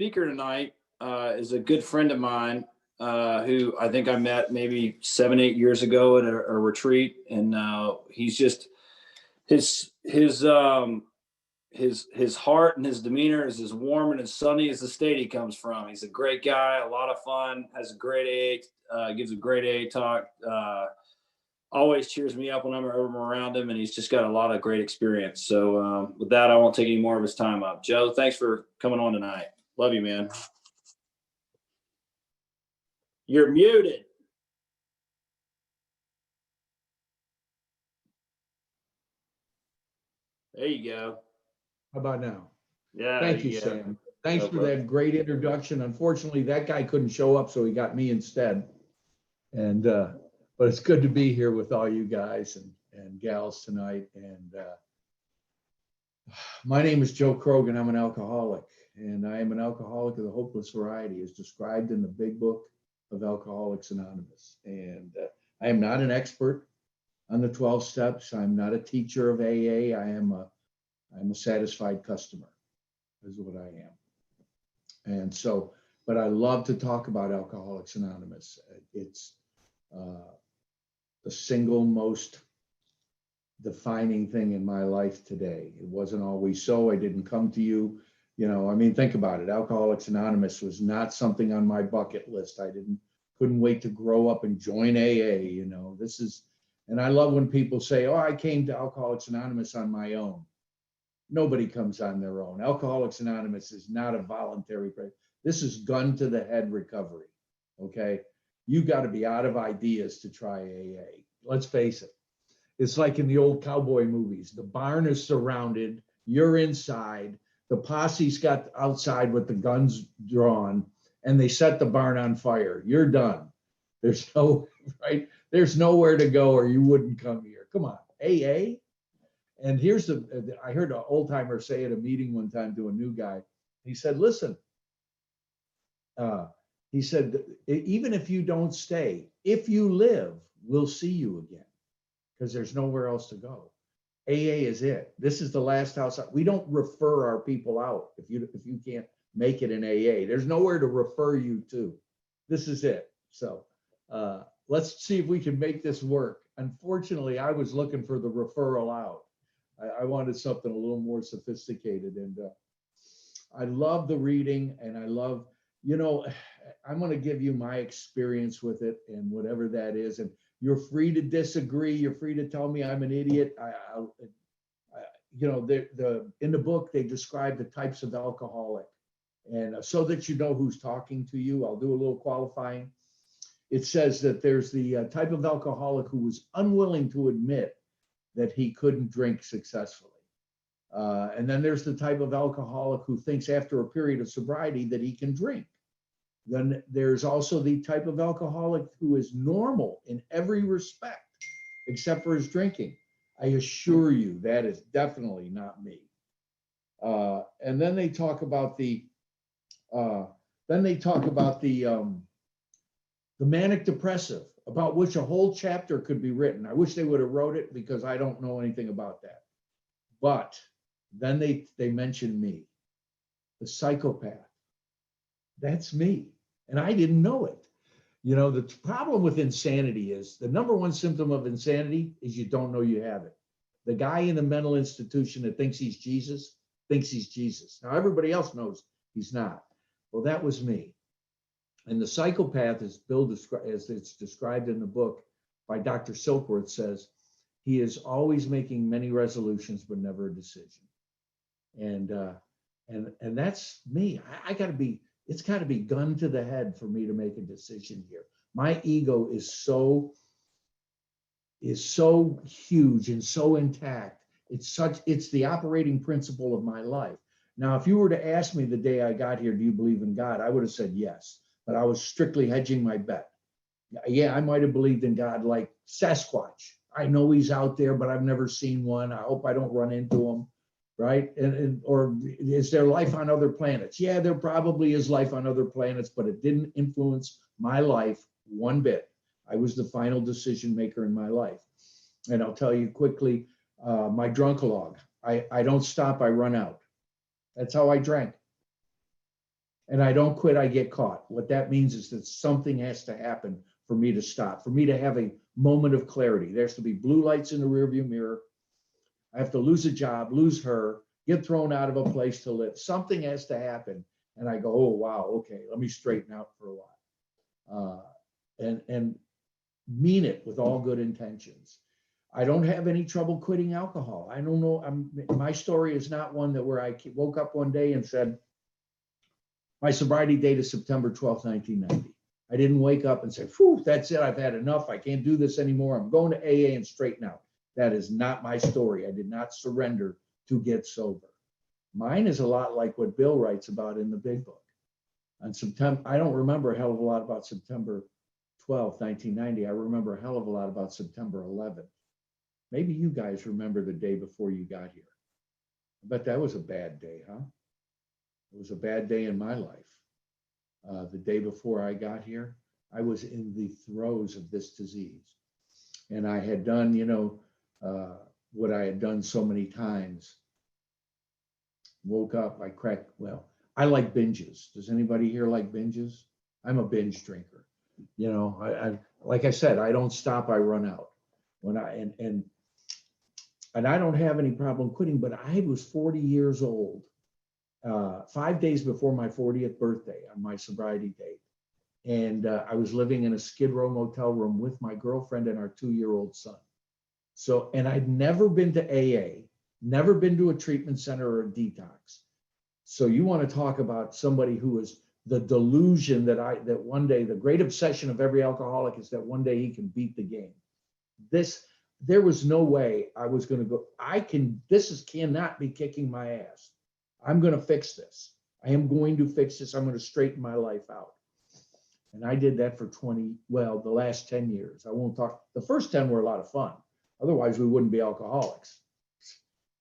speaker tonight is a good friend of mine who I think I met maybe 7, 8 years ago at a retreat, and he's just his heart and his demeanor is as warm and as sunny as the state he comes from. He's a great guy, a lot of fun, has a great gives a great AA talk. Always cheers me up when I'm around him, and he's just got a lot of great experience. So with that, I won't take any more of his time up. Joe, thanks for coming on tonight. Love you, man. You're muted. There you go. How about now? Yeah. Thank you, Sam. Thanks for that great introduction. Unfortunately, that guy couldn't show up, so he got me instead. And but it's good to be here with all you guys and gals tonight. And my name is Joe Krogan. I'm an alcoholic, and I am an alcoholic of the hopeless variety, as described in the big book of Alcoholics Anonymous. And I am not an expert on the 12 steps. I'm not a teacher of AA. I'm a satisfied customer, is what I am. And so, but I love to talk about Alcoholics Anonymous. It's the single most defining thing in my life today. It wasn't always so. I didn't come to you, I mean, think about it. Alcoholics Anonymous was not something on my bucket list. I couldn't wait to grow up and join AA. And I love when people say, oh, I came to Alcoholics Anonymous on my own. Nobody comes on their own. Alcoholics Anonymous is not a voluntary prayer. This is gun to the head recovery. Okay. You got to be out of ideas to try AA. Let's face it. It's like in the old cowboy movies. The barn is surrounded. You're inside. The posse's got outside with the guns drawn, and they set the barn on fire. You're done. There's nowhere to go, or you wouldn't come here. Come on, AA. And I heard an old timer say at a meeting one time to a new guy. He said, "Listen." He said, "Even if you don't stay, if you live, we'll see you again, because there's nowhere else to go. AA is it. This is the last house. We don't refer our people out if you can't make it in AA. There's nowhere to refer you to. This is it. So let's see if we can make this work." Unfortunately, I was looking for the referral out. I wanted something a little more sophisticated, and I love the reading, and I love, I'm going to give you my experience with it and whatever that is. And you're free to disagree. You're free to tell me I'm an idiot. In the book, they describe the types of alcoholic. And so that you know who's talking to you, I'll do a little qualifying. It says that there's the type of alcoholic who was unwilling to admit that he couldn't drink successfully. And then there's the type of alcoholic who thinks after a period of sobriety that he can drink. Then there's also the type of alcoholic who is normal in every respect, except for his drinking. I assure you that is definitely not me. And then they talk about the manic depressive, about which a whole chapter could be written. I wish they would have wrote it, because I don't know anything about that. But then they mention me, the psychopath. That's me. And I didn't know it. The problem with insanity is, the number one symptom of insanity is you don't know you have it. The guy in the mental institution that thinks he's Jesus. Now, everybody else knows he's not. Well, that was me. And the psychopath, as it's described in the book by Dr. Silkworth, says, he is always making many resolutions, but never a decision. And that's me. It's got to be gun to the head for me to make a decision here. My ego is so huge and so intact. It's the operating principle of my life. Now, if you were to ask me the day I got here, do you believe in God? I would have said yes, but I was strictly hedging my bet. Yeah, I might have believed in God like Sasquatch. I know he's out there, but I've never seen one. I hope I don't run into him, right? Or is there life on other planets? Yeah, there probably is life on other planets, but it didn't influence my life one bit. I was the final decision maker in my life. And I'll tell you quickly, my drunk-a-log. I don't stop, I run out. That's how I drank. and I don't quit, I get caught. What that means is that something has to happen for me to stop, for me to have a moment of clarity. There has to be blue lights in the rearview mirror. I have to lose a job, lose her, get thrown out of a place to live. Something has to happen. And I go, oh, wow, okay, let me straighten out for a while. And mean it with all good intentions. I don't have any trouble quitting alcohol. I don't know. My story is not one that where I woke up one day and said, my sobriety date is September 12th, 1990. I didn't wake up and say, phew, that's it. I've had enough. I can't do this anymore. I'm going to AA and straighten out. That is not my story. I did not surrender to get sober. Mine is a lot like what Bill writes about in the big book. On September, I don't remember a hell of a lot about September 12th, 1990. I remember a hell of a lot about September 11th. Maybe you guys remember the day before you got here. I bet that was a bad day, huh? It was a bad day in my life. The day before I got here, I was in the throes of this disease. And I had done, what I had done so many times. Woke up, I like binges. Does anybody here like binges? I'm a binge drinker. I like I said, I don't stop, I run out. And I don't have any problem quitting, but I was 40 years old, 5 days before my 40th birthday on my sobriety date. And I was living in a Skid Row motel room with my girlfriend and our 2-year-old son. So, and I'd never been to AA, never been to a treatment center or a detox. So you want to talk about somebody who is the delusion that one day, the great obsession of every alcoholic is that one day he can beat the game. There was no way I was going to go, cannot be kicking my ass. I'm going to fix this. I am going to fix this. I'm going to straighten my life out. And I did that for the last 10 years. I won't talk, the first 10 were a lot of fun. Otherwise we wouldn't be alcoholics.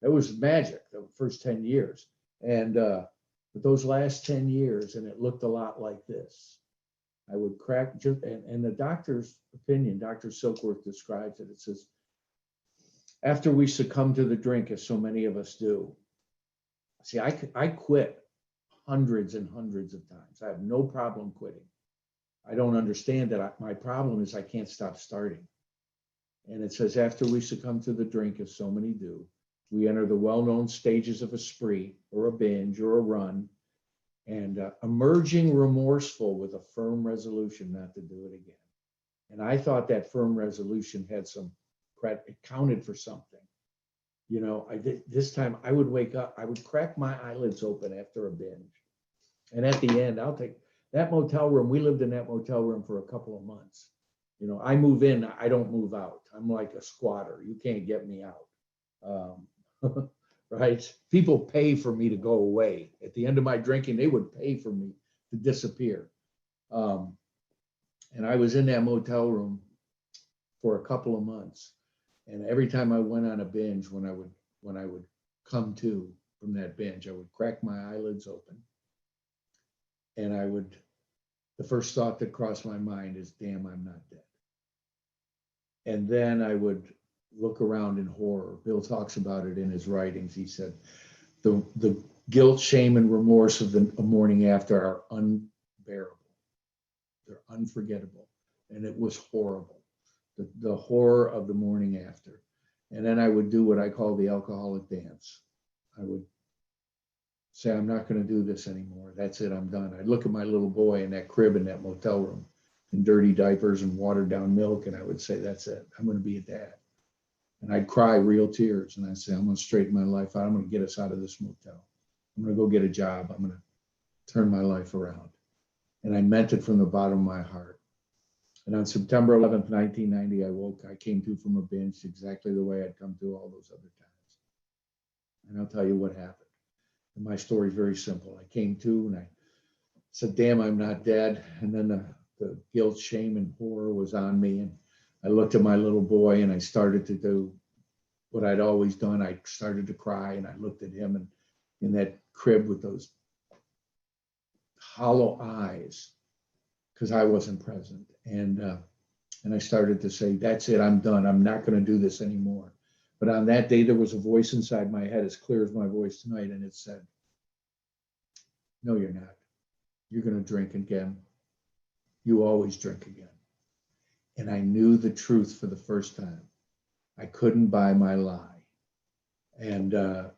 It was magic, the first 10 years. And, but those last 10 years, and it looked a lot like this. I would crack, and the doctor's opinion, Dr. Silkworth describes it. It says, after we succumb to the drink, as so many of us do. See, I quit hundreds and hundreds of times. I have no problem quitting. I don't understand that. My problem is I can't stop starting. And it says, after we succumb to the drink, as so many do, we enter the well-known stages of a spree or a binge or a run, and emerging remorseful with a firm resolution not to do it again. And I thought that firm resolution had it counted for something. This time I would wake up, I would crack my eyelids open after a binge. And at the end, I'll take that motel room. We lived in that motel room for a couple of months. I move in, I don't move out. I'm like a squatter. You can't get me out. Right? People pay for me to go away. At the end of my drinking, they would pay for me to disappear. And I was in that motel room for a couple of months. And every time I went on a binge, when I would come to from that binge, I would crack my eyelids open. And the first thought that crossed my mind is, damn, I'm not dead. And then I would look around in horror. Bill talks about it in his writings. He said, the guilt, shame, and remorse of the morning after are unbearable. They're unforgettable. And it was horrible. The horror of the morning after. And then I would do what I call the alcoholic dance. I would say, I'm not going to do this anymore. That's it. I'm done. I'd look at my little boy in that crib in that motel room in dirty diapers and watered down milk. And I would say, that's it. I'm going to be a dad. And I'd cry real tears. And I'd say, I'm going to straighten my life out. I'm going to get us out of this motel. I'm going to go get a job. I'm going to turn my life around. And I meant it from the bottom of my heart. And on September 11th, 1990, I came to from a binge exactly the way I'd come to all those other times. And I'll tell you what happened. And my story is very simple. I came to and I said, damn, I'm not dead. And then the guilt, shame, and horror was on me. And I looked at my little boy and I started to do what I'd always done. I started to cry and I looked at him and in that crib with those hollow eyes, because I wasn't present. And I started to say, that's it, I'm done. I'm not going to do this anymore. But on that day, there was a voice inside my head as clear as my voice tonight. And it said, no, you're not. you're going to drink again. You always drink again. And I knew the truth for the first time. I couldn't buy my lie. And that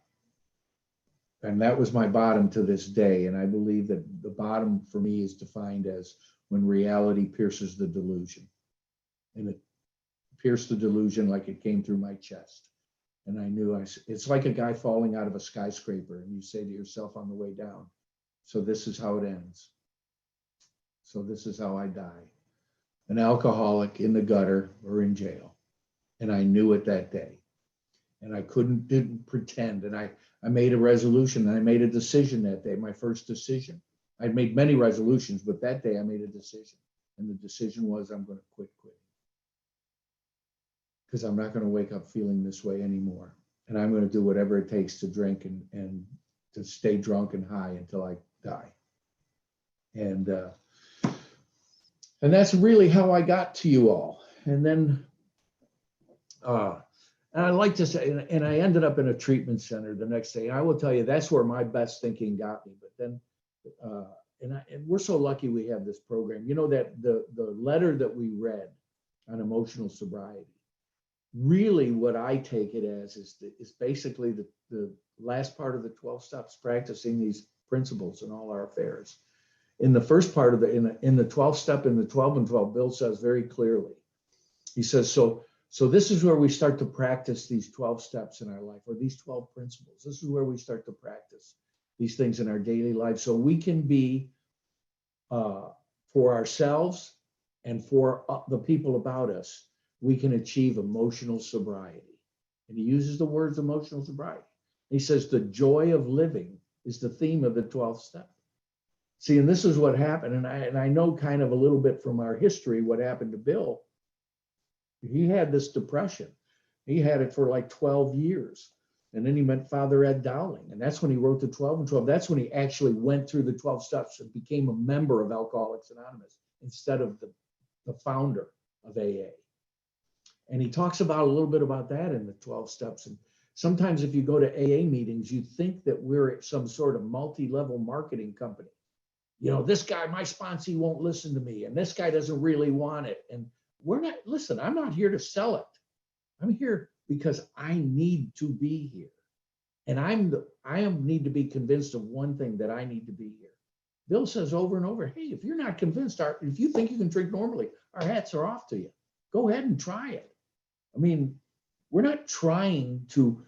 was my bottom to this day. And I believe that the bottom for me is defined as when reality pierces the delusion. And it pierced the delusion like it came through my chest. And I knew it's like a guy falling out of a skyscraper and you say to yourself on the way down, so this is how it ends. So this is how I die. An alcoholic in the gutter or in jail. And I knew it that day. And I didn't pretend. And I made a resolution and I made a decision that day, my first decision. I'd made many resolutions, but that day I made a decision. And the decision was I'm going to quit quitting. Because I'm not going to wake up feeling this way anymore. And I'm going to do whatever it takes to drink and to stay drunk and high until I die. And that's really how I got to you all. And then, and I like to say, and I ended up in a treatment center the next day. And I will tell you, that's where my best thinking got me. But then, and we're so lucky we have this program. You know, that the letter that we read on emotional sobriety, really what I take it as is basically the last part of the 12 steps, practicing these principles in all our affairs. In the first part of in the 12th step, in the 12 and 12, Bill says very clearly, he says, so this is where we start to practice these 12 steps in our life, or these 12 principles. This is where we start to practice these things in our daily life, so we can be for ourselves and for the people about us, we can achieve emotional sobriety. And he uses the words emotional sobriety. He says the joy of living is the theme of the 12th step. See, and this is what happened. And I know kind of a little bit from our history what happened to Bill. He had this depression. He had it for like 12 years. And then he met Father Ed Dowling. And that's when he wrote the 12 and 12. That's when he actually went through the 12 steps and became a member of Alcoholics Anonymous instead of the founder of AA. And he talks about a little bit about that in the 12 steps. And sometimes if you go to AA meetings, you think that we're some sort of multi-level marketing company. You know, this guy, my sponsee won't listen to me, and this guy doesn't really want it. And we're not, listen, I'm not here to sell it. I'm here because I need to be here. And I need to be convinced of one thing, that I need to be here. Bill says over and over, hey, if you're not convinced, if you think you can drink normally, our hats are off to you. Go ahead and try it. I mean, we're not trying to,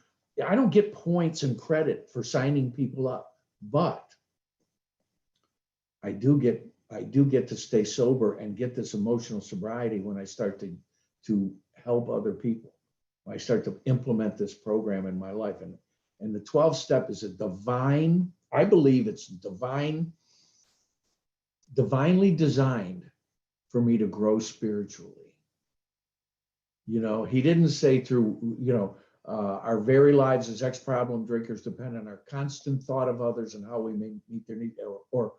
I don't get points and credit for signing people up, but I do get to stay sober and get this emotional sobriety when I start to help other people. When I start to implement this program in my life. And the 12th step is a divine, I believe it's divinely designed for me to grow spiritually. You know, he didn't say through, our very lives as ex-problem drinkers depend on our constant thought of others and how we may meet their needs, or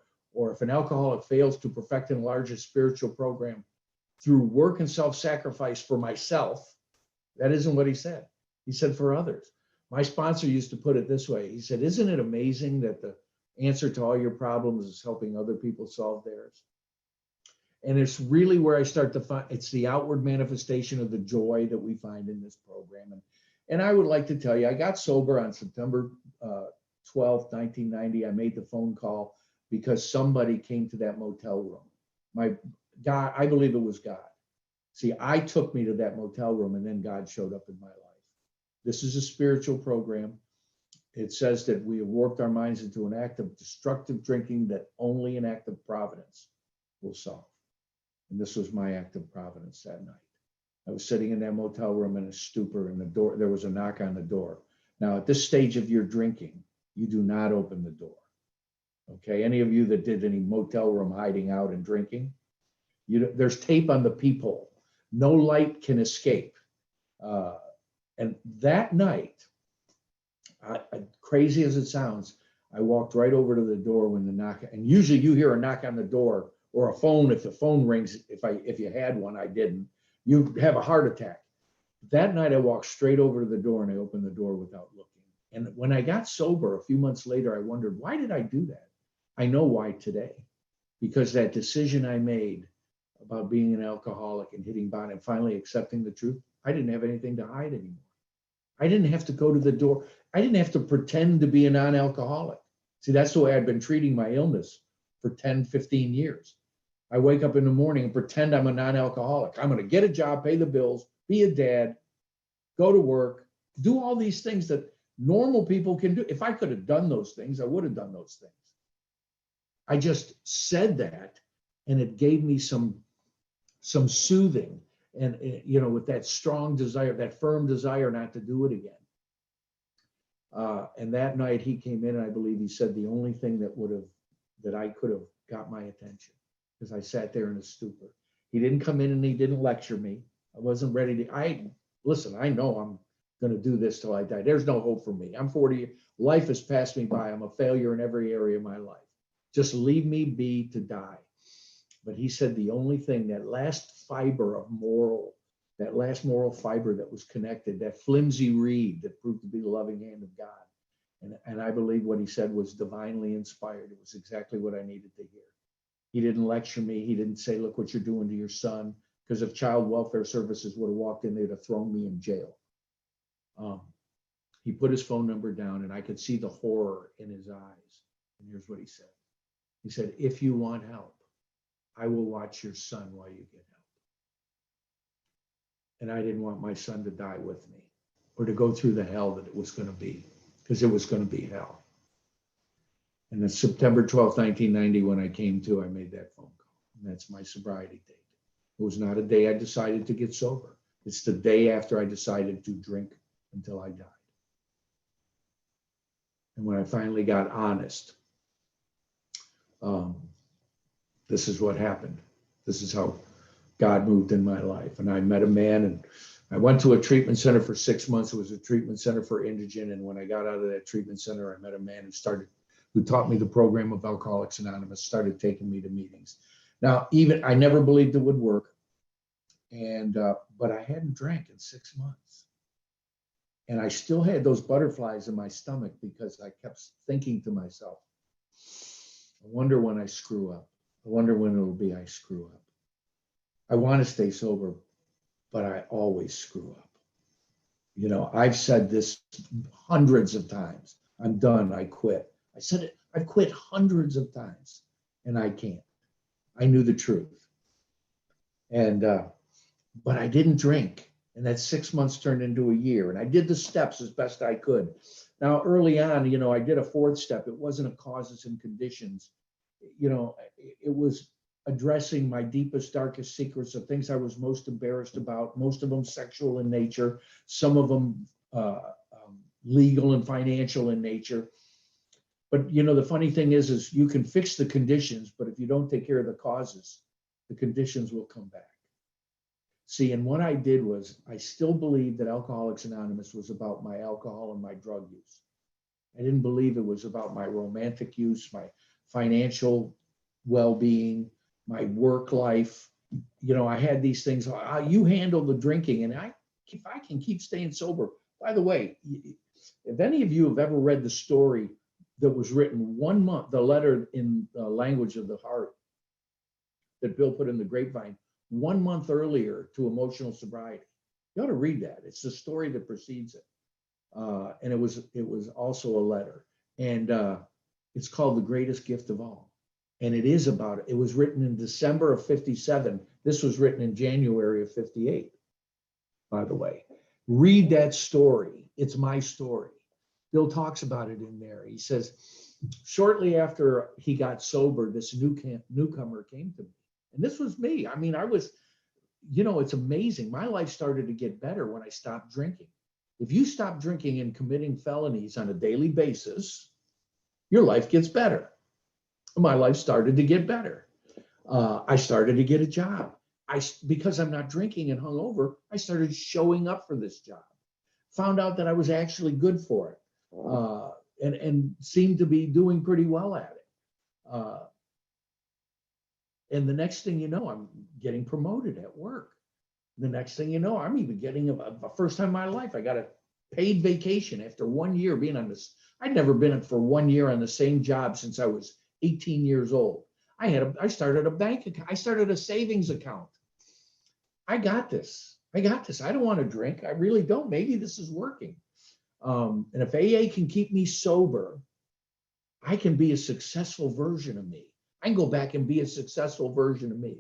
if an alcoholic fails to perfect and enlarge his spiritual program through work and self-sacrifice for myself. That isn't what he said. He said for others. My sponsor used to put it this way. He said, isn't it amazing that the answer to all your problems is helping other people solve theirs? And it's really where I start to find, it's the outward manifestation of the joy that we find in this program. And I would like to tell you, I got sober on September 12th, 1990. I made the phone call because somebody came to that motel room. My God, I believe it was God. See, I took me to that motel room and then God showed up in my life. This is a spiritual program. It says that we have warped our minds into an act of destructive drinking that only an act of providence will solve. And this was my act of providence that night. I was sitting in that motel room in a stupor, and there was a knock on the door. Now, at this stage of your drinking, you do not open the door. Okay, any of you that did any motel room hiding out and drinking, there's tape on the peephole. No light can escape. And that night, crazy as it sounds, I walked right over to the door when the knock, and usually you hear a knock on the door or a phone. If the phone rings, if you had one, I didn't, you have a heart attack. That night I walked straight over to the door and I opened the door without looking. And when I got sober a few months later, I wondered, why did I do that? I know why today. because that decision I made about being an alcoholic and hitting bottom and finally accepting the truth, I didn't have anything to hide anymore. I didn't have to go to the door. I didn't have to pretend to be a non-alcoholic. See, that's the way I'd been treating my illness for 10, 15 years. I wake up in the morning and pretend I'm a non-alcoholic. I'm going to get a job, pay the bills, be a dad, go to work, do all these things that normal people can do. If I could have done those things, I would have done those things. I just said that, and it gave me some soothing, and with that strong desire, that firm desire not to do it again. And that night he came in, and I believe he said the only thing that I could have got my attention, because I sat there in a stupor. He didn't come in and he didn't lecture me. I wasn't ready to. Listen, I know I'm going to do this till I die. There's no hope for me. I'm 40. Life has passed me by. I'm a failure in every area of my life. Just leave me be to die. But he said the only thing, that last moral fiber that was connected, that flimsy reed that proved to be the loving hand of God. And I believe what he said was divinely inspired. It was exactly what I needed to hear. He didn't lecture me. He didn't say, look what you're doing to your son. Because if child welfare services would have walked in, they'd have thrown me in jail. He put his phone number down, and I could see the horror in his eyes. And here's what he said. He said, if you want help, I will watch your son while you get help. And I didn't want my son to die with me or to go through the hell that it was going to be, because it was going to be hell. And then September 12th, 1990, when I came to, I made that phone call. And that's my sobriety date. It was not a day I decided to get sober. It's the day after I decided to drink until I died. And when I finally got honest, this is what happened. This is how God moved in my life. And I met a man, and I went to a treatment center for 6 months. It was a treatment center for indigent. And when I got out of that treatment center, I met a man who taught me the program of Alcoholics Anonymous, started taking me to meetings. Now, I never believed it would work. But I hadn't drank in 6 months. And I still had those butterflies in my stomach because I kept thinking to myself, I wonder when I screw up. I wonder when it'll be I screw up. I want to stay sober, but I always screw up. I've said this hundreds of times. I'm done. I quit. I said it. I've quit hundreds of times, and I can't. I knew the truth. But I didn't drink. And that 6 months turned into a year. And I did the steps as best I could. Now, early on, I did a fourth step. It wasn't a causes and conditions. It was addressing my deepest, darkest secrets of things I was most embarrassed about, most of them sexual in nature, some of them legal and financial in nature. But, the funny thing is you can fix the conditions, but if you don't take care of the causes, the conditions will come back. See, and what I did was I still believed that Alcoholics Anonymous was about my alcohol and my drug use. I didn't believe it was about my romantic use, my financial well-being, my work life. I had these things. You handle the drinking, and if I can keep staying sober. By the way, if any of you have ever read the story that was written 1 month, the letter in the language of the heart that Bill put in the grapevine 1 month earlier to emotional sobriety. You ought to read that. It's the story that precedes it. And it was also a letter. And it's called The Greatest Gift of All. And it is about it. It was written in December of 57. This was written in January of 58, by the way. Read that story. It's my story. Bill talks about it in there. He says, shortly after he got sober, this newcomer came to me. And this was me. I mean, I was, it's amazing. My life started to get better when I stopped drinking. If you stop drinking and committing felonies on a daily basis, your life gets better. My life started to get better. I started to get a job. Because I'm not drinking and hungover, I started showing up for this job. Found out that I was actually good for it, and seemed to be doing pretty well at it. And the next thing you know, I'm getting promoted at work. The next thing you know, I'm even getting a first time in my life, I got a paid vacation after 1 year being on this. I'd never been for 1 year on the same job since I was 18 years old. I started a bank account. I started a savings account. I got this. I don't want to drink. I really don't. Maybe this is working. And if AA can keep me sober, I can be a successful version of me. I can go back and be a successful version of me.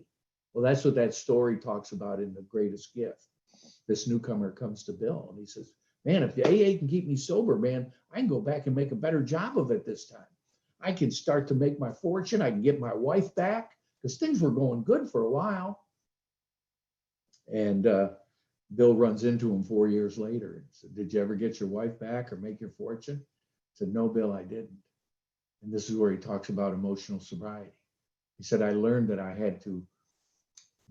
Well, that's what that story talks about in The Greatest Gift. This newcomer comes to Bill and he says, man, if the AA can keep me sober, man, I can go back and make a better job of it this time. I can start to make my fortune. I can get my wife back because things were going good for a while. And Bill runs into him 4 years later and said, did you ever get your wife back or make your fortune? He said, no, Bill, I didn't. And this is where he talks about emotional sobriety. He said, I learned that I had to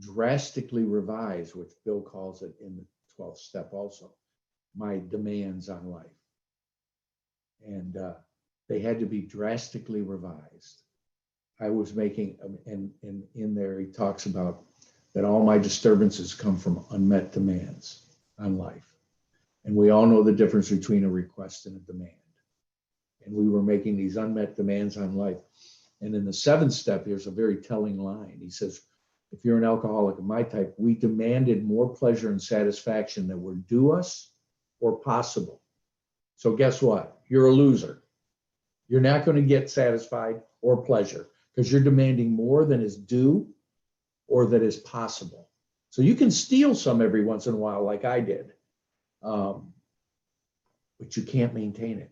drastically revise, which Bill calls it in the 12th step also, my demands on life. And they had to be drastically revised. I was making, and in there he talks about that all my disturbances come from unmet demands on life. And we all know the difference between a request and a demand. And we were making these unmet demands on life. And in the 7th step, here's a very telling line. He says, if you're an alcoholic of my type, we demanded more pleasure and satisfaction that were due us or possible. So guess what? You're a loser. You're not going to get satisfied or pleasure because you're demanding more than is due or that is possible. So you can steal some every once in a while like I did, but you can't maintain it.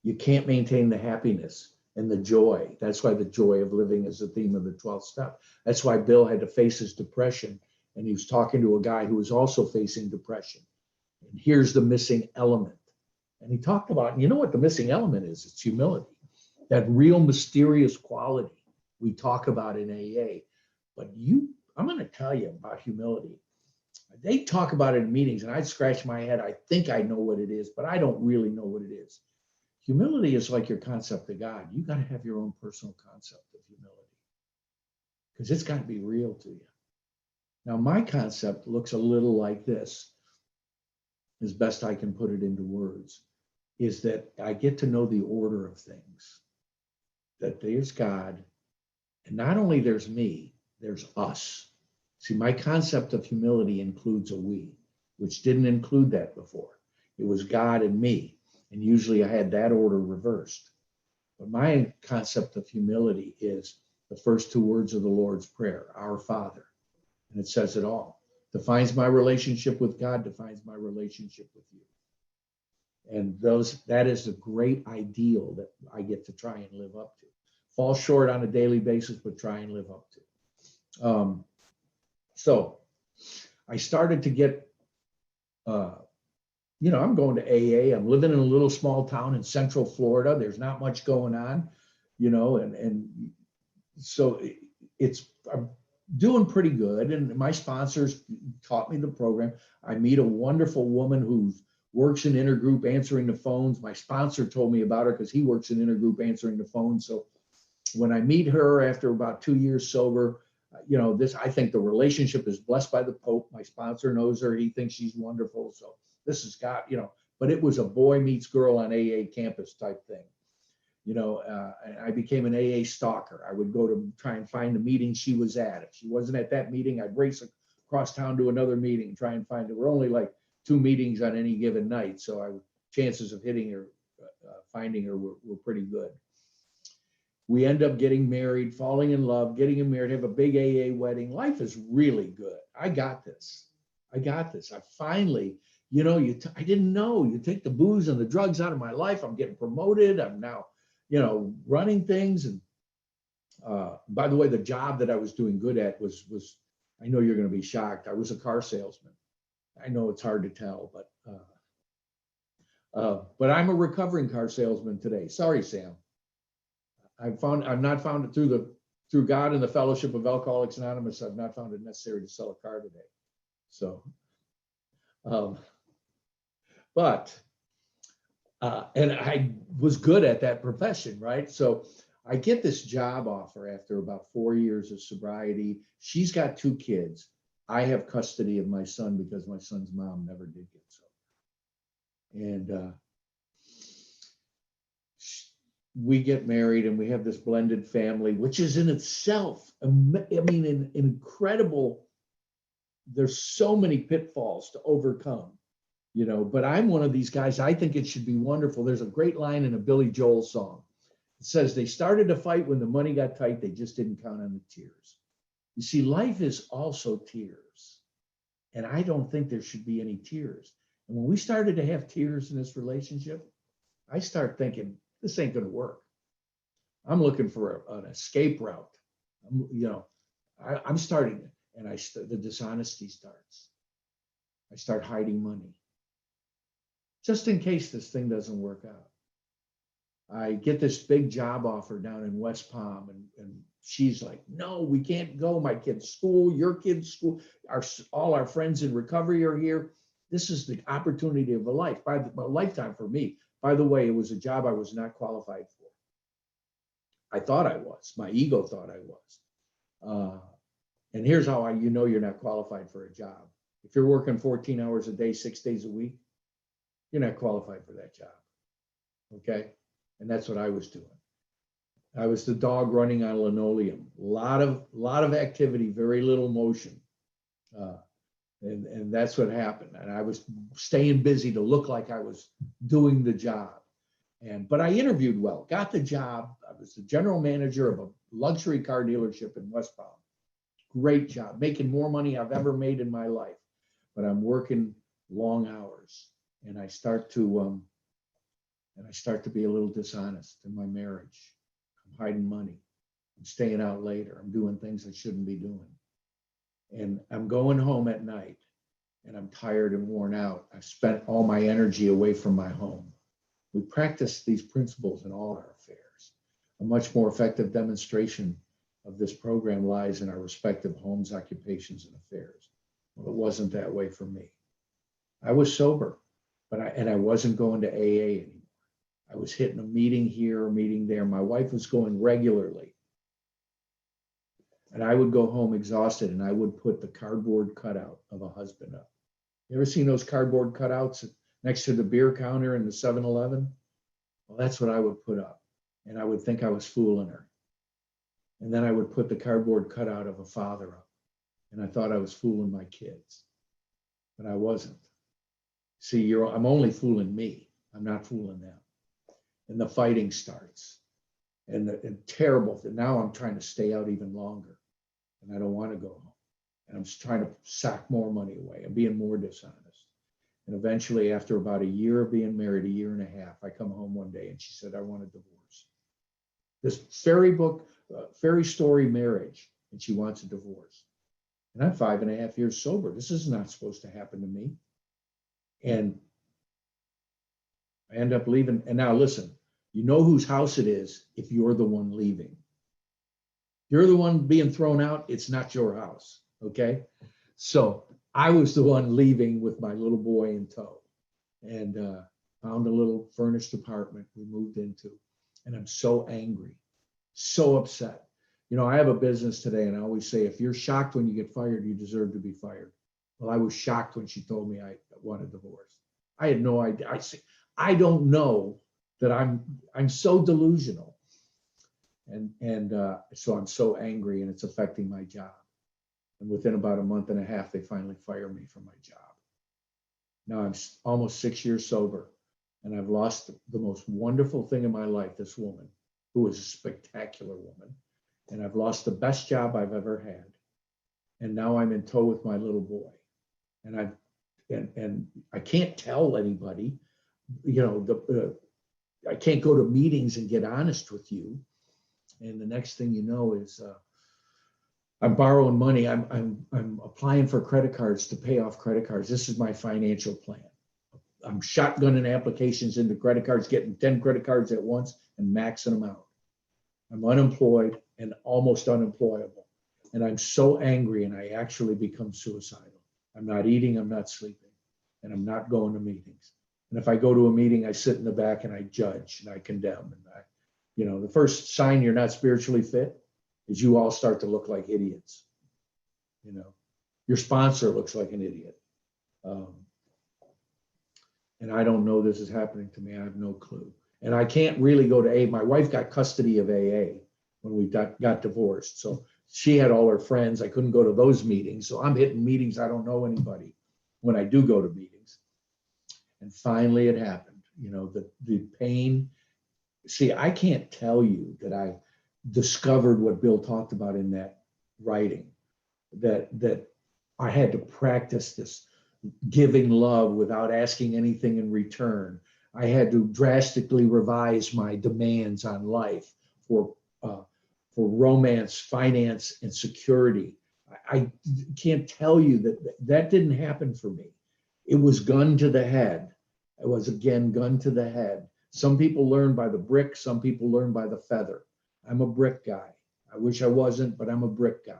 You can't maintain the happiness and the joy. That's why the joy of living is the theme of the 12th step. That's why Bill had to face his depression. And he was talking to a guy who was also facing depression. And here's the missing element. And he talked about, and you know what the missing element is? It's humility. That real mysterious quality we talk about in AA. But I'm going to tell you about humility. They talk about it in meetings, and I'd scratch my head. I think I know what it is, but I don't really know what it is. Humility is like your concept of God. You got to have your own personal concept of humility because it's got to be real to you. Now, my concept looks a little like this, as best I can put it into words, is that I get to know the order of things, that there's God, and not only there's me, there's us. See, my concept of humility includes a we, which didn't include that before. It was God and me. And usually I had that order reversed. But my concept of humility is the first 2 words of the Lord's Prayer, Our Father. And it says it all. Defines my relationship with God, defines my relationship with you. And that is the great ideal that I get to try and live up to. Fall short on a daily basis, but try and live up to. So I started to get, I'm going to AA. I'm living in a little small town in Central Florida. There's not much going on, and so I'm doing pretty good. And my sponsors taught me the program. I meet a wonderful woman who works in intergroup answering the phones. My sponsor told me about her because he works in intergroup answering the phones. So when I meet her after about 2 years sober, I think the relationship is blessed by the Pope. My sponsor knows her. He thinks she's wonderful. So this has got, but it was a boy meets girl on AA campus type thing. And I became an AA stalker. I would go to try and find the meeting she was at. If she wasn't at that meeting, I'd race across town to another meeting and try and find her. There were only like 2 meetings on any given night. So chances of hitting her, finding her were pretty good. We end up getting married, falling in love, getting married, have a big AA wedding. Life is really good. I got this. I finally, I didn't know. You take the booze and the drugs out of my life. I'm getting promoted. I'm now, running things. And by the way, the job that I was doing good at was, I know you're going to be shocked. I was a car salesman. I know it's hard to tell, but I'm a recovering car salesman today. Sorry, Sam. I've not found it through God and the fellowship of Alcoholics Anonymous. I've not found it necessary to sell a car today. So, and I was good at that profession, right? So I get this job offer after about 4 years of sobriety. She's got 2 kids. I have custody of my son because my son's mom never did get sober. And we get married and we have this blended family, which is in itself, I mean, an incredible. There's so many pitfalls to overcome, you know, but I'm one of these guys. I think it should be wonderful. There's a great line in a Billy Joel song. It says, they started to fight when the money got tight. They just didn't count on the tears. You see, life is also tears. And I don't think there should be any tears. And when we started to have tears in this relationship, I start thinking, this ain't going to work. I'm looking for an escape route. I'm starting, and the dishonesty starts. I start hiding money just in case this thing doesn't work out. I get this big job offer down in West Palm, and she's like, no, we can't go. My kid's school, your kid's school, all our friends in recovery are here. This is the opportunity of a lifetime for me. By the way, it was a job I was not qualified for. I thought I was. My ego thought I was. And here's how you know you're not qualified for a job. If you're working 14 hours a day, 6 days a week, you're not qualified for that job. Okay? And that's what I was doing. I was the dog running on linoleum. A lot of activity, very little motion. And that's what happened. And I was staying busy to look like I was doing the job. But I interviewed well, got the job. I was the general manager of a luxury car dealership in West Palm. Great job, making more money I've ever made in my life. But I'm working long hours, and I start to be a little dishonest in my marriage. I'm hiding money. I'm staying out later. I'm doing things I shouldn't be doing. And I'm going home at night, and I'm tired and worn out. I've spent all my energy away from my home. We practice these principles in all our affairs. A much more effective demonstration of this program lies in our respective homes, occupations, and affairs. Well, it wasn't that way for me. I was sober, but I wasn't going to AA anymore. I was hitting a meeting here, a meeting there. My wife was going regularly. And I would go home exhausted, and I would put the cardboard cutout of a husband up. You ever seen those cardboard cutouts next to the beer counter in the 7-Eleven? Well, that's what I would put up. And I would think I was fooling her. And then I would put the cardboard cutout of a father up. And I thought I was fooling my kids. But I wasn't. See, I'm only fooling me. I'm not fooling them. And the fighting starts. And terrible. Now I'm trying to stay out even longer. And I don't want to go home. And I'm just trying to sack more money away. I'm being more dishonest. And eventually, after about a year of being married, a year and a half, I come home one day and she said, I want a divorce. This fairy story marriage, and she wants a divorce. And I'm 5.5 years sober. This is not supposed to happen to me. And I end up leaving. And now listen, you know whose house it is if you're the one leaving. You're the one being thrown out. It's not your house. Okay. So I was the one leaving with my little boy in tow, and found a little furnished apartment we moved into. And I'm so angry, so upset. You know, I have a business today, and I always say, if you're shocked when you get fired, you deserve to be fired. Well, I was shocked when she told me I want a divorce. I had no idea. I don't know that I'm so delusional. And so I'm so angry, and it's affecting my job. And within about a month and a half, they finally fire me from my job. Now I'm almost 6 years sober, and I've lost the most wonderful thing in my life, this woman, who is a spectacular woman. And I've lost the best job I've ever had. And now I'm in tow with my little boy. And I can't tell anybody, you know, I can't go to meetings and get honest with you. And the next thing you know is I'm borrowing money. I'm applying for credit cards to pay off credit cards. This is my financial plan. I'm shotgunning applications into credit cards, getting 10 credit cards at once and maxing them out. I'm unemployed and almost unemployable. And I'm so angry, and I actually become suicidal. I'm not eating, I'm not sleeping, and I'm not going to meetings. And if I go to a meeting, I sit in the back and I judge and I condemn. And the first sign you're not spiritually fit is you all start to look like idiots. You know, your sponsor looks like an idiot. And I don't know this is happening to me. I have no clue. And I can't really go to AA. My wife got custody of AA when we got divorced. So she had all her friends. I couldn't go to those meetings. So I'm hitting meetings. I don't know anybody when I do go to meetings. And finally it happened. You know, the pain. See, I can't tell you that I discovered what Bill talked about in that writing, that I had to practice this giving love without asking anything in return. I had to drastically revise my demands on life for romance, finance, and security. I can't tell you that didn't happen for me. It was gun to the head. It was again gun to the head. Some people learn by the brick, some people learn by the feather. I'm a brick guy. I wish I wasn't, but I'm a brick guy.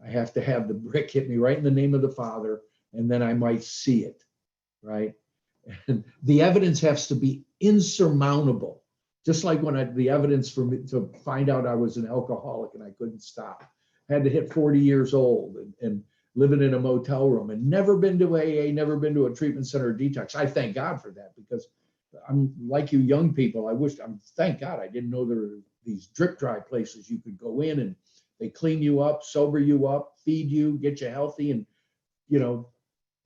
I have to have the brick hit me right in the name of the Father, and then I might see it, right? And the evidence has to be insurmountable. Just like when the evidence for me to find out I was an alcoholic and I couldn't stop. I had to hit 40 years old and living in a motel room and never been to AA, never been to a treatment center or detox. I thank God for that, because I'm like you young people. Thank God I didn't know there were these drip dry places you could go in and they clean you up, sober you up, feed you, get you healthy. And, you know,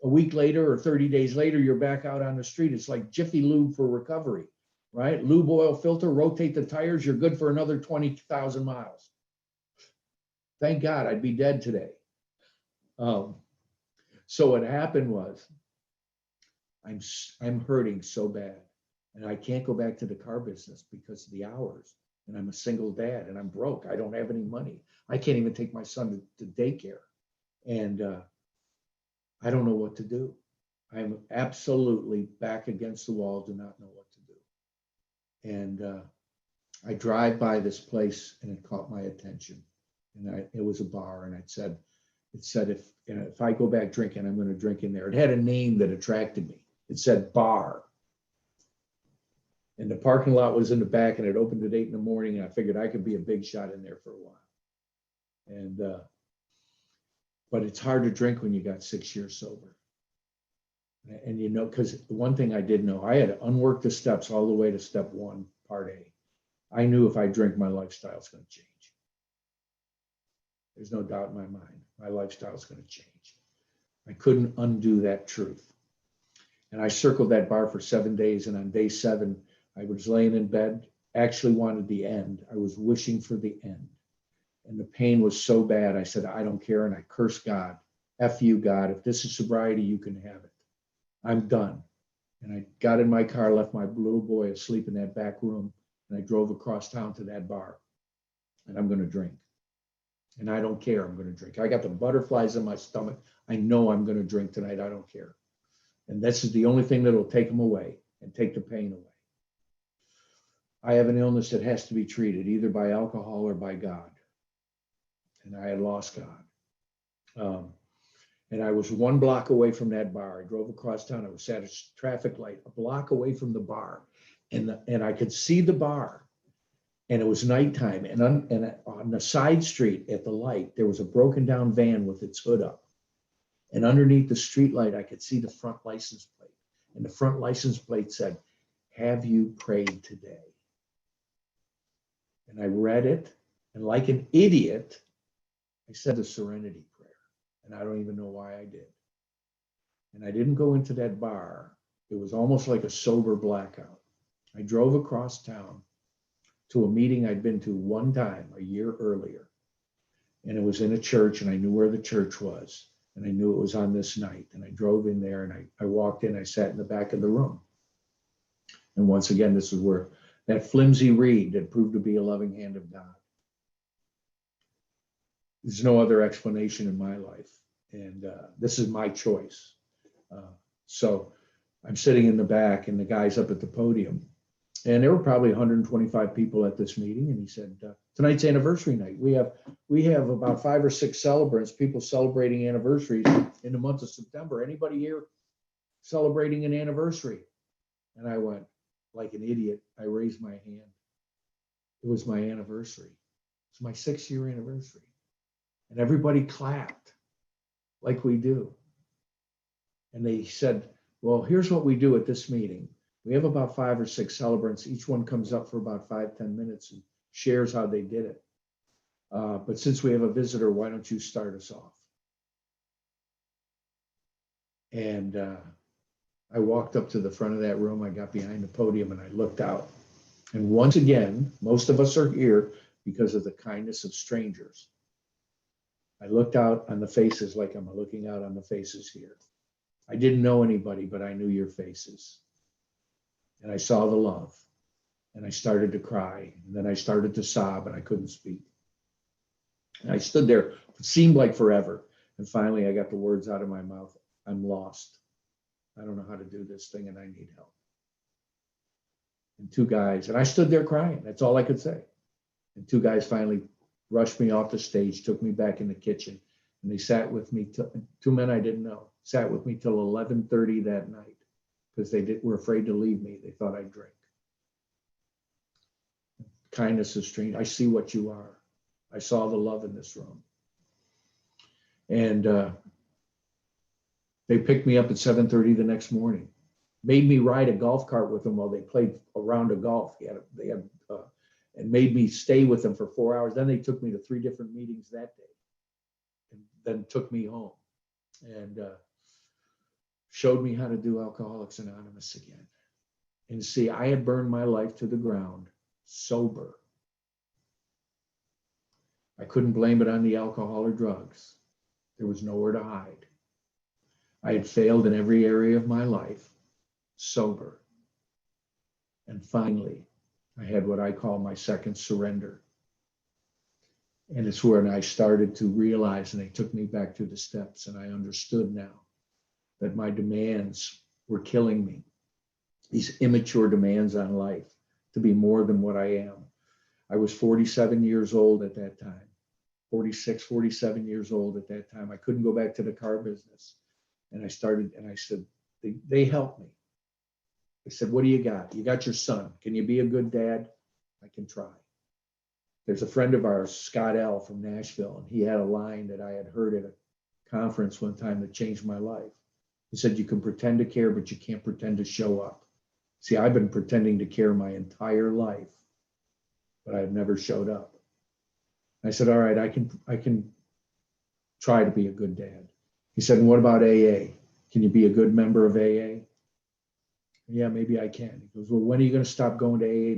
a week later or 30 days later, you're back out on the street. It's like Jiffy Lube for recovery, right? Lube oil filter, rotate the tires. You're good for another 20,000 miles. Thank God I'd be dead today. So what happened was I'm hurting so bad. And I can't go back to the car business because of the hours. And I'm a single dad and I'm broke. I don't have any money. I can't even take my son to daycare. And I don't know what to do. I'm absolutely back against the wall, do not know what to do. And I drive by this place and it caught my attention. And it was a bar, and it said if I go back drinking, I'm going to drink in there. It had a name that attracted me. It said bar. And the parking lot was in the back, and it opened at 8 in the morning. And I figured I could be a big shot in there for a while. And, but it's hard to drink when you got 6 years sober. And, you know, because one thing I did know, I had to unwork the steps all the way to step 1, part A. I knew if I drink, my lifestyle is going to change. There's no doubt in my mind. My lifestyle is going to change. I couldn't undo that truth. And I circled that bar for 7 days. And on day 7, I was laying in bed, actually wanted the end. I was wishing for the end. And the pain was so bad, I said, I don't care. And I cursed God. F you, God. If this is sobriety, you can have it. I'm done. And I got in my car, left my little boy asleep in that back room, and I drove across town to that bar. And I'm going to drink. And I don't care. I'm going to drink. I got the butterflies in my stomach. I know I'm going to drink tonight. I don't care. And this is the only thing that will take them away and take the pain away. I have an illness that has to be treated either by alcohol or by God. And I had lost God. And I was 1 block away from that bar. I drove across town. I was at a traffic light, a block away from the bar. And I could see the bar. And it was nighttime. And on the side street at the light, there was a broken down van with its hood up. And underneath the street light, I could see the front license plate. And the front license plate said, "Have you prayed today?" And I read it. And like an idiot, I said the serenity prayer. And I don't even know why I did. And I didn't go into that bar. It was almost like a sober blackout. I drove across town to a meeting I'd been to one time a year earlier. And it was in a church, and I knew where the church was. And I knew it was on this night. And I drove in there, and I walked in, I sat in the back of the room. And once again, this is where that flimsy reed that proved to be a loving hand of God. There's no other explanation in my life. And this is my choice. So I'm sitting in the back, and the guy's up at the podium. And there were probably 125 people at this meeting. And he said, tonight's anniversary night. We have about 5 or 6 celebrants, people celebrating anniversaries in the month of September. Anybody here celebrating an anniversary? And I went, like an idiot, I raised my hand. It was my anniversary. It's my 6-year anniversary. And everybody clapped like we do. And they said, well, here's what we do at this meeting. We have about 5 or 6 celebrants. Each one comes up for about 5-10 minutes and shares how they did it. But since we have a visitor, why don't you start us off? And I walked up to the front of that room. I got behind the podium and I looked out. And once again, most of us are here because of the kindness of strangers. I looked out on the faces like I'm looking out on the faces here. I didn't know anybody, but I knew your faces. And I saw the love. And I started to cry. And then I started to sob and I couldn't speak. And I stood there. It seemed like forever. And finally, I got the words out of my mouth. I'm lost. I don't know how to do this thing and I need help. And 2 guys, and I stood there crying. That's all I could say. And 2 guys finally rushed me off the stage, took me back in the kitchen, and they sat with me. 2 men I didn't know sat with me till 11:30 that night because they were afraid to leave me. They thought I'd drink. Kindness is strange. I see what you are. I saw the love in this room. And they picked me up at 7:30 the next morning. Made me ride a golf cart with them while they played a round of golf. And made me stay with them for 4 hours. Then they took me to 3 different meetings that day, and then took me home and showed me how to do Alcoholics Anonymous again. And see, I had burned my life to the ground, sober. I couldn't blame it on the alcohol or drugs. There was nowhere to hide. I had failed in every area of my life, sober. And finally, I had what I call my second surrender. And it's when I started to realize, and they took me back to the steps, and I understood now that my demands were killing me. These immature demands on life to be more than what I am. I was 47 years old at that time, 46, 47 years old at that time. I couldn't go back to the car business. And I said, they helped me. They said, what do you got? You got your son. Can you be a good dad? I can try. There's a friend of ours, Scott L. from Nashville, and he had a line that I had heard at a conference one time that changed my life. He said, you can pretend to care, but you can't pretend to show up. See, I've been pretending to care my entire life, but I've never showed up. I said, all right, I can try to be a good dad. He said, and what about AA? Can you be a good member of AA? Yeah, maybe I can. He goes, well, when are you going to stop going to AA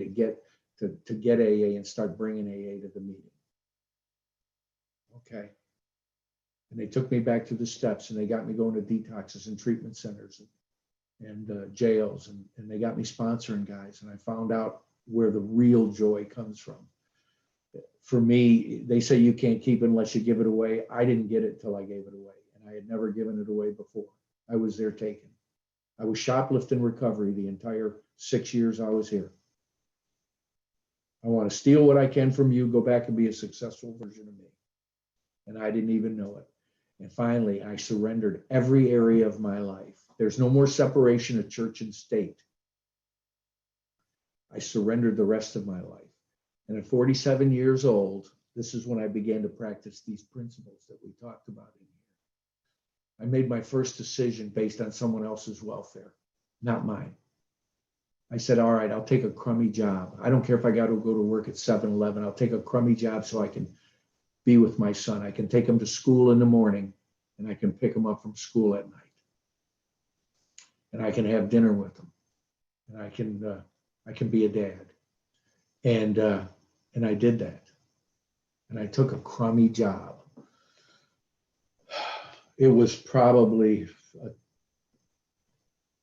to get AA and start bringing AA to the meeting? Okay. And they took me back to the steps and they got me going to detoxes and treatment centers and jails. And they got me sponsoring guys. And I found out where the real joy comes from. For me, they say you can't keep it unless you give it away. I didn't get it till I gave it away. And I had never given it away before. I was there taken. I was shoplifting recovery the entire 6 years I was here. I want to steal what I can from you, go back and be a successful version of me. And I didn't even know it. And finally, I surrendered every area of my life. There's no more separation of church and state. I surrendered the rest of my life. And at 47 years old, this is when I began to practice these principles that we talked about in here. I made my first decision based on someone else's welfare, not mine. I said, all right, I'll take a crummy job. I don't care if I got to go to work at 7-Eleven. I'll take a crummy job so I can be with my son. I can take him to school in the morning and I can pick him up from school at night. And I can have dinner with him. And I can be a dad. And I did that. And I took a crummy job. It was probably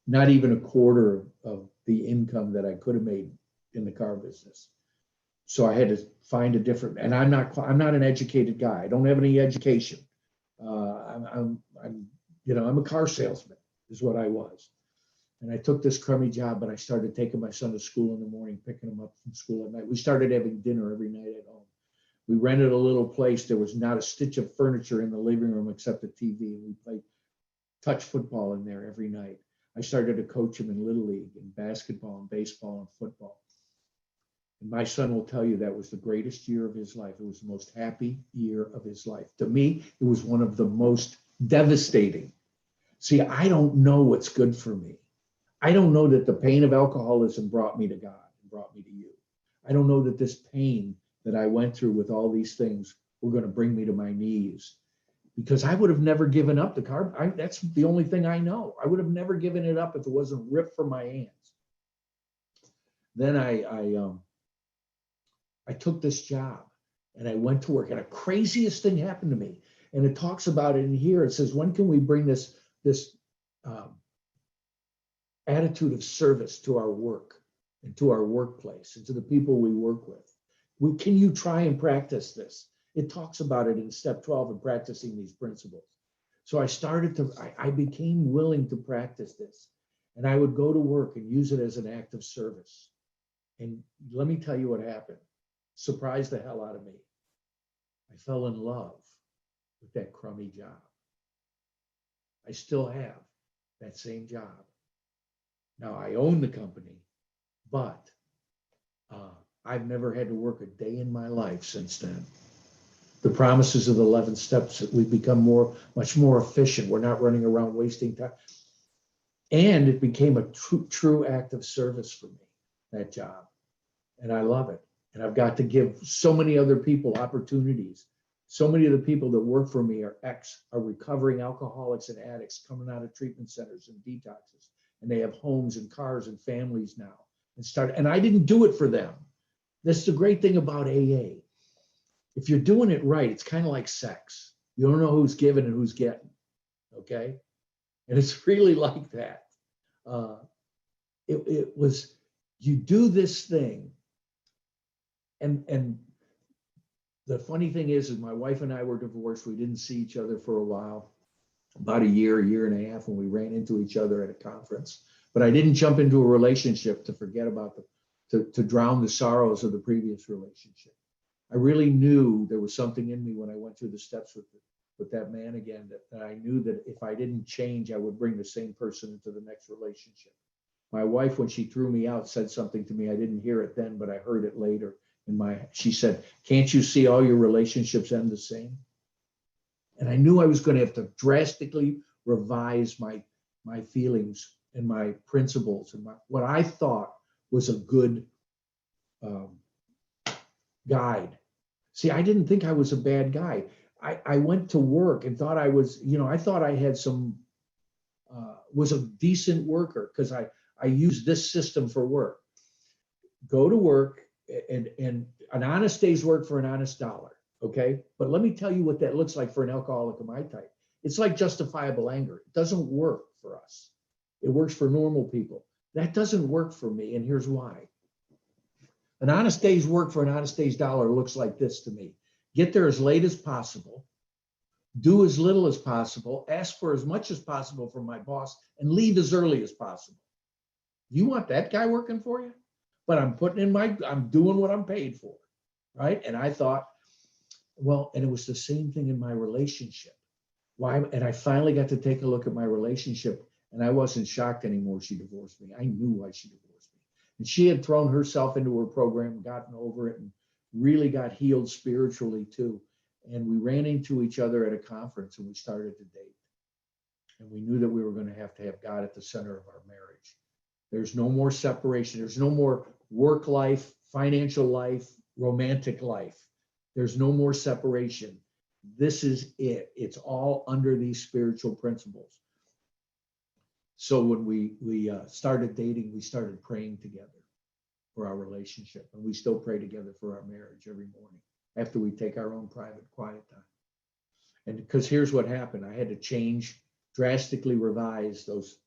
not even a quarter of the income that I could have made in the car business. So I had to find a different, and I'm not an educated guy. I don't have any education. I'm a car salesman is what I was. And I took this crummy job, but I started taking my son to school in the morning, picking him up from school at night. We started having dinner every night at home. We rented a little place. There was not a stitch of furniture in the living room except a TV. We played touch football in there every night. I started to coach him in Little League and basketball and baseball and football. And my son will tell you that was the greatest year of his life. It was the most happy year of his life. To me, it was one of the most devastating. See, I don't know what's good for me. I don't know that the pain of alcoholism brought me to God and brought me to you. I don't know that this pain that I went through with all these things were going to bring me to my knees, because I would have never given up the carb. That's the only thing I know. I would have never given it up if it wasn't ripped from my hands. Then I took this job and I went to work, and the craziest thing happened to me. And it talks about it in here. It says, when can we bring this attitude of service to our work and to our workplace and to the people we work with? Can you try and practice this? It talks about it in step 12 of practicing these principles. So I became willing to practice this, and I would go to work and use it as an act of service. And let me tell you what happened. Surprised the hell out of me. I fell in love with that crummy job. I still have that same job. Now I own the company, but I've never had to work a day in my life since then. The promises of the 11 steps that we've become much more efficient. We're not running around wasting time. And it became a true act of service for me, that job. And I love it. And I've got to give so many other people opportunities. So many of the people that work for me are recovering alcoholics and addicts coming out of treatment centers and detoxes. And they have homes and cars and families now. And I didn't do it for them. That's the great thing about AA. If you're doing it right, it's kind of like sex. You don't know who's giving and who's getting, okay? And it's really like that. It was, you do this thing, and the funny thing is my wife and I were divorced. We didn't see each other for a while, about a year and a half, when we ran into each other at a conference. But I didn't jump into a relationship to forget about to drown the sorrows of the previous relationship. I really knew there was something in me when I went through the steps with that man again, that I knew that if I didn't change, I would bring the same person into the next relationship. My wife, when she threw me out, said something to me. I didn't hear it then, but I heard it later. She said, "Can't you see all your relationships end the same?" And I knew I was going to have to drastically revise my feelings and my principles and what I thought was a good guide. See, I didn't think I was a bad guy. I went to work and thought I was, I thought I had was a decent worker because I used this system for work. Go to work, and an honest day's work for an honest dollar, okay? But let me tell you what that looks like for an alcoholic of my type. It's like justifiable anger. It doesn't work for us. It works for normal people. That doesn't work for me, and here's why. An honest day's work for an honest day's dollar looks like this to me. Get there as late as possible, do as little as possible, ask for as much as possible from my boss, and leave as early as possible. You want that guy working for you? But I'm doing what I'm paid for, right? And I thought, well, and it was the same thing in my relationship. Why? And I finally got to take a look at my relationship, and I wasn't shocked anymore she divorced me. I knew why she divorced me. And she had thrown herself into her program, gotten over it, and really got healed spiritually too. And we ran into each other at a conference, and we started to date. And we knew that we were going to have God at the center of our marriage. There's no more separation. There's no more work life, financial life, romantic life. There's no more separation. This is it. It's all under these spiritual principles. So when we started dating, we started praying together for our relationship. And we still pray together for our marriage every morning after we take our own private quiet time. And because here's what happened. I had to drastically revise those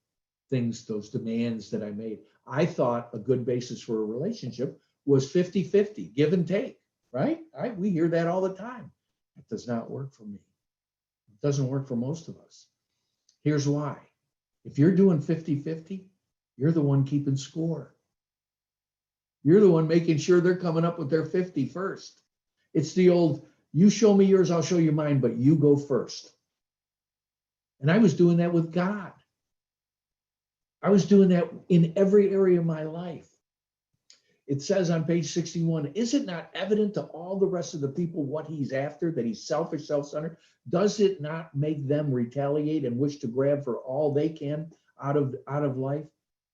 things, those demands that I made. I thought a good basis for a relationship was 50-50, give and take, right? We hear that all the time. It does not work for me. It doesn't work for most of us. Here's why. If you're doing 50-50, you're the one keeping score. You're the one making sure they're coming up with their 50 first. It's the old, you show me yours, I'll show you mine, but you go first. And I was doing that with God. I was doing that in every area of my life. It says on page 61, is it not evident to all the rest of the people what he's after, that he's selfish, self-centered? Does it not make them retaliate and wish to grab for all they can out of life?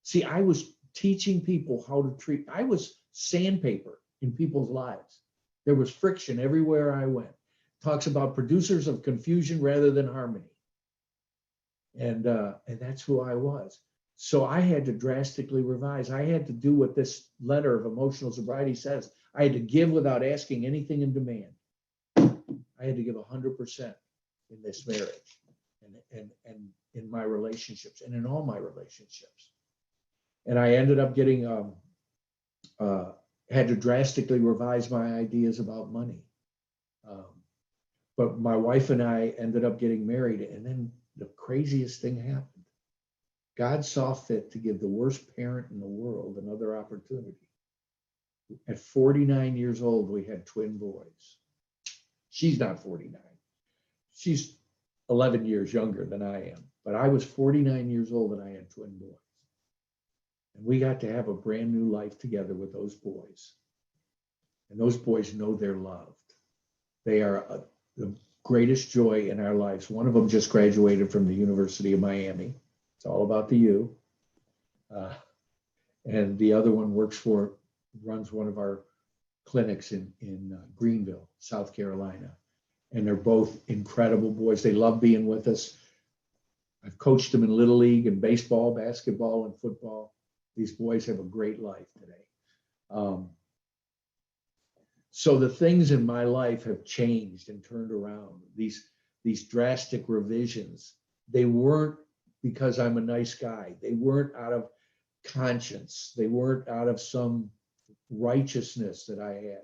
See, I was teaching people how to treat, I was sandpaper in people's lives. There was friction everywhere I went. Talks about producers of confusion rather than harmony. And that's who I was. So I had to drastically revise. I had to do what this letter of emotional sobriety says. I had to give without asking anything in demand. I had to give 100% in this marriage and in my relationships and in all my relationships. And I ended up getting, had to drastically revise my ideas about money. But my wife and I ended up getting married, and then the craziest thing happened. God saw fit to give the worst parent in the world another opportunity. At 49 years old, we had twin boys. She's not 49. She's 11 years younger than I am, but I was 49 years old and I had twin boys. And we got to have a brand new life together with those boys. And those boys know they're loved. They are the greatest joy in our lives. One of them just graduated from the University of Miami. It's all about the U. And the other one runs one of our clinics in Greenville, South Carolina. And they're both incredible boys. They love being with us. I've coached them in Little League and baseball, basketball, and football. These boys have a great life today. So the things in my life have changed and turned around. These drastic revisions, they weren't because I'm a nice guy. They weren't out of conscience. They weren't out of some righteousness that I had.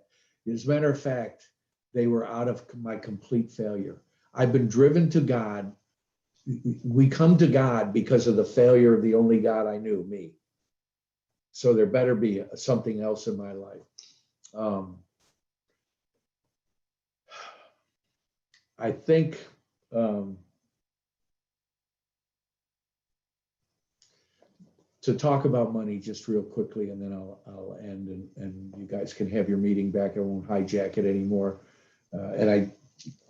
As a matter of fact, they were out of my complete failure. I've been driven to God. We come to God because of the failure of the only God I knew, me. So there better be something else in my life. I think to talk about money just real quickly, and then I'll end, and you guys can have your meeting back. I won't hijack it anymore. And I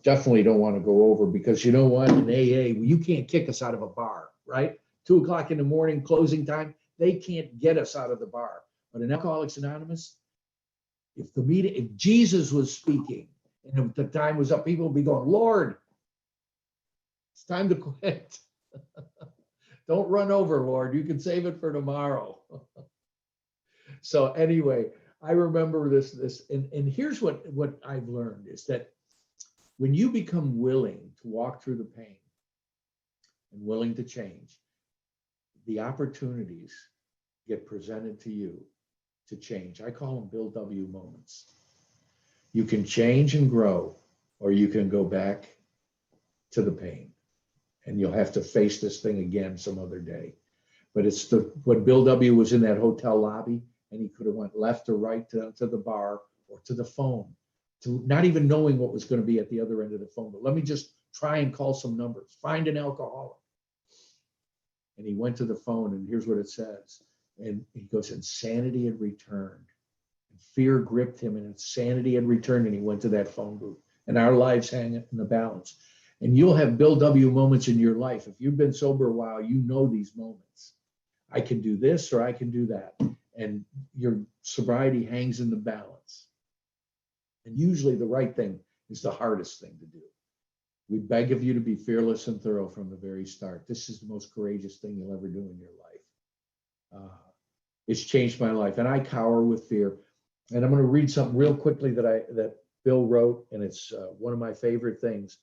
definitely don't want to go over, because you know what, in AA, you can't kick us out of a bar, right? 2 o'clock in the morning, closing time, they can't get us out of the bar. But in Alcoholics Anonymous, if Jesus was speaking and if the time was up, people would be going, Lord, it's time to quit. Don't run over, Lord. You can save it for tomorrow. So anyway, I remember this, and here's what I've learned is that when you become willing to walk through the pain and willing to change, the opportunities get presented to you to change. I call them Bill W. moments. You can change and grow, or you can go back to the pain, and you'll have to face this thing again some other day. But it's when Bill W. was in that hotel lobby, and he could have went left or right to the bar or to the phone, to not even knowing what was going to be at the other end of the phone. But let me just try and call some numbers. Find an alcoholic. And he went to the phone, and here's what it says. And he goes, insanity had returned. And fear gripped him, and insanity had returned, and he went to that phone booth. And our lives hang in the balance. And you'll have Bill W. moments in your life. If you've been sober a while, you know these moments. I can do this or I can do that. And your sobriety hangs in the balance. And usually the right thing is the hardest thing to do. We beg of you to be fearless and thorough from the very start. This is the most courageous thing you'll ever do in your life. It's changed my life, and I cower with fear. And I'm going to read something real quickly that Bill wrote, and it's one of my favorite things,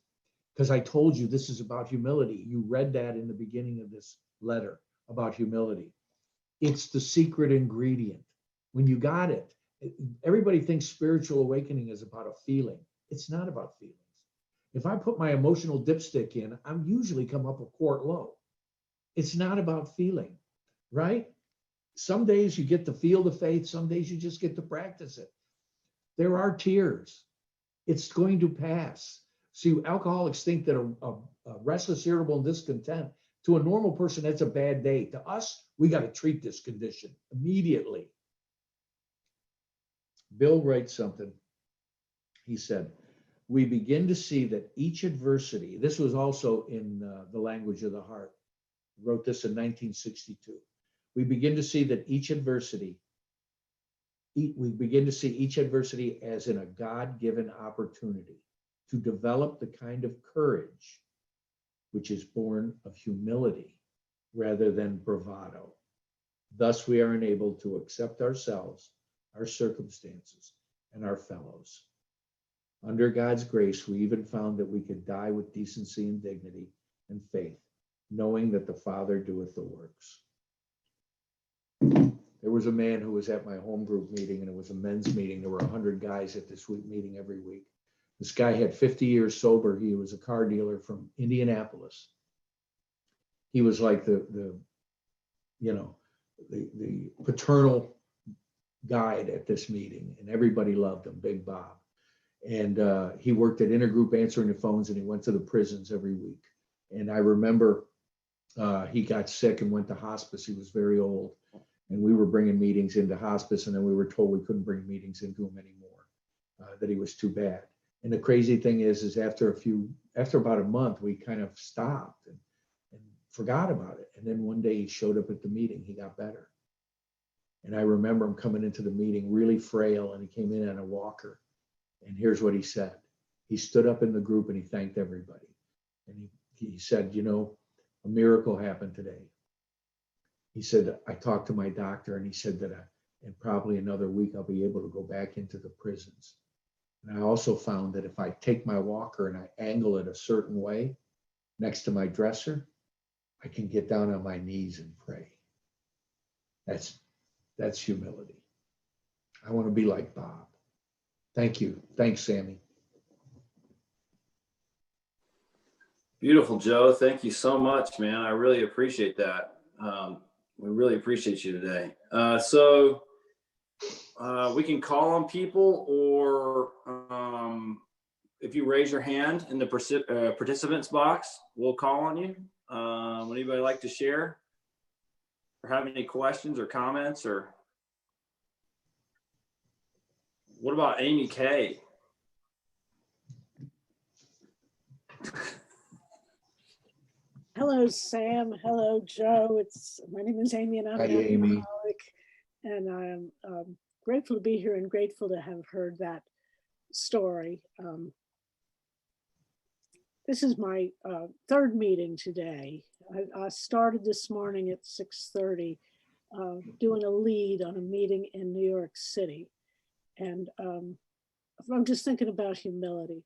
because I told you this is about humility. You read that in the beginning of this letter about humility. It's the secret ingredient. When you got it, everybody thinks spiritual awakening is about a feeling. It's not about feelings. If I put my emotional dipstick in, I'm usually come up a quart low. It's not about feeling, right? Some days you get to feel the faith. Some days you just get to practice it. There are tears. It's going to pass. See, alcoholics think that a restless, irritable, and discontent, to a normal person, that's a bad day. To us, we got to treat this condition immediately. Bill writes something. He said, we begin to see that each adversity, this was also in the language of the heart, wrote this in 1962. we begin to see that each adversity as in a God-given opportunity to develop the kind of courage which is born of humility rather than bravado. Thus, we are enabled to accept ourselves, our circumstances, and our fellows. Under God's grace, we even found that we could die with decency and dignity and faith, knowing that the Father doeth the works. There was a man who was at my home group meeting, and it was a men's meeting. There were 100 guys at this meeting every week. This guy had 50 years sober. He was a car dealer from Indianapolis. He was like the paternal guide at this meeting, and everybody loved him, Big Bob. And he worked at Intergroup answering the phones, and he went to the prisons every week. And I remember he got sick and went to hospice. He was very old. And we were bringing meetings into hospice, and then we were told we couldn't bring meetings into him anymore, that he was too bad. And the crazy thing is after about a month, we kind of stopped and forgot about it. And then one day he showed up at the meeting. He got better. And I remember him coming into the meeting really frail, and he came in on a walker. And here's what he said. He stood up in the group and he thanked everybody. And he said, a miracle happened today. He said, I talked to my doctor, and he said that in probably another week, I'll be able to go back into the prisons. And I also found that if I take my walker and I angle it a certain way next to my dresser, I can get down on my knees and pray. That's humility. I want to be like Bob. Thank you. Thanks, Sammy. Beautiful, Joe. Thank you so much, man. I really appreciate that. We really appreciate you today. So we can call on people, or if you raise your hand in the participants box, we'll call on you. Would anybody like to share or have any questions or comments? Or what about Amy K? Hello, Sam. Hello, Joe. My name is Amy, and I'm an Amy. alcoholic. And I'm grateful to be here and grateful to have heard that story. This is my third meeting today. I started this morning at 6:30 doing a lead on a meeting in New York City. And I'm just thinking about humility.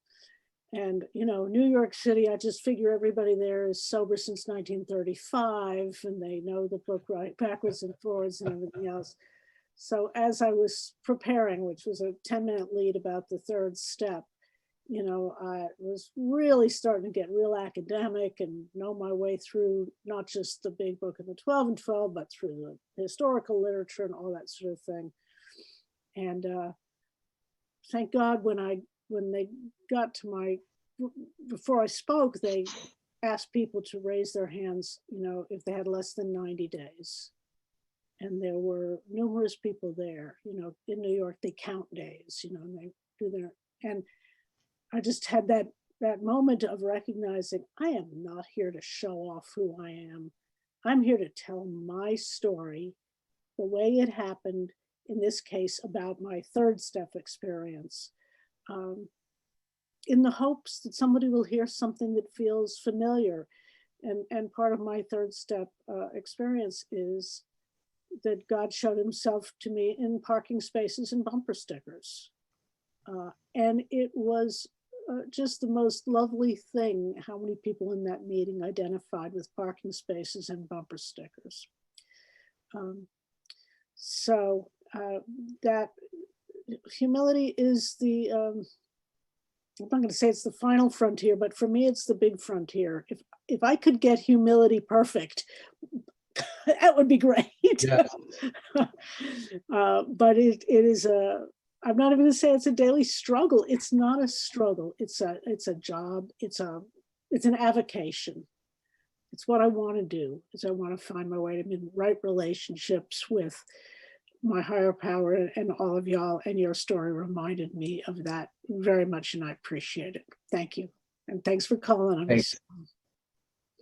And, New York City, I just figure everybody there is sober since 1935, and they know the book right backwards and forwards and everything else. So as I was preparing, which was a 10-minute lead about the third step, I was really starting to get real academic and know my way through not just the big book of the 12 and 12, but through the historical literature and all that sort of thing. And thank God when they got to before I spoke, they asked people to raise their hands, if they had less than 90 days. And there were numerous people there, in New York, they count days, and they do and I just had that moment of recognizing I am not here to show off who I am. I'm here to tell my story, the way it happened, in this case, about my third step experience, in the hopes that somebody will hear something that feels familiar. And part of my third step experience is that God showed himself to me in parking spaces and bumper stickers. And it was just the most lovely thing how many people in that meeting identified with parking spaces and bumper stickers. So that humility is I'm not going to say it's the final frontier, but for me, it's the big frontier. If I could get humility perfect, that would be great. Yes. But it is I'm not even going to say it's a daily struggle. It's not a struggle. It's a job. It's an avocation. It's what I want to do. Is I want to find my way to be in right relationships with my higher power and all of y'all. And your story reminded me of that very much, and I appreciate it. Thank you, and thanks for calling on me.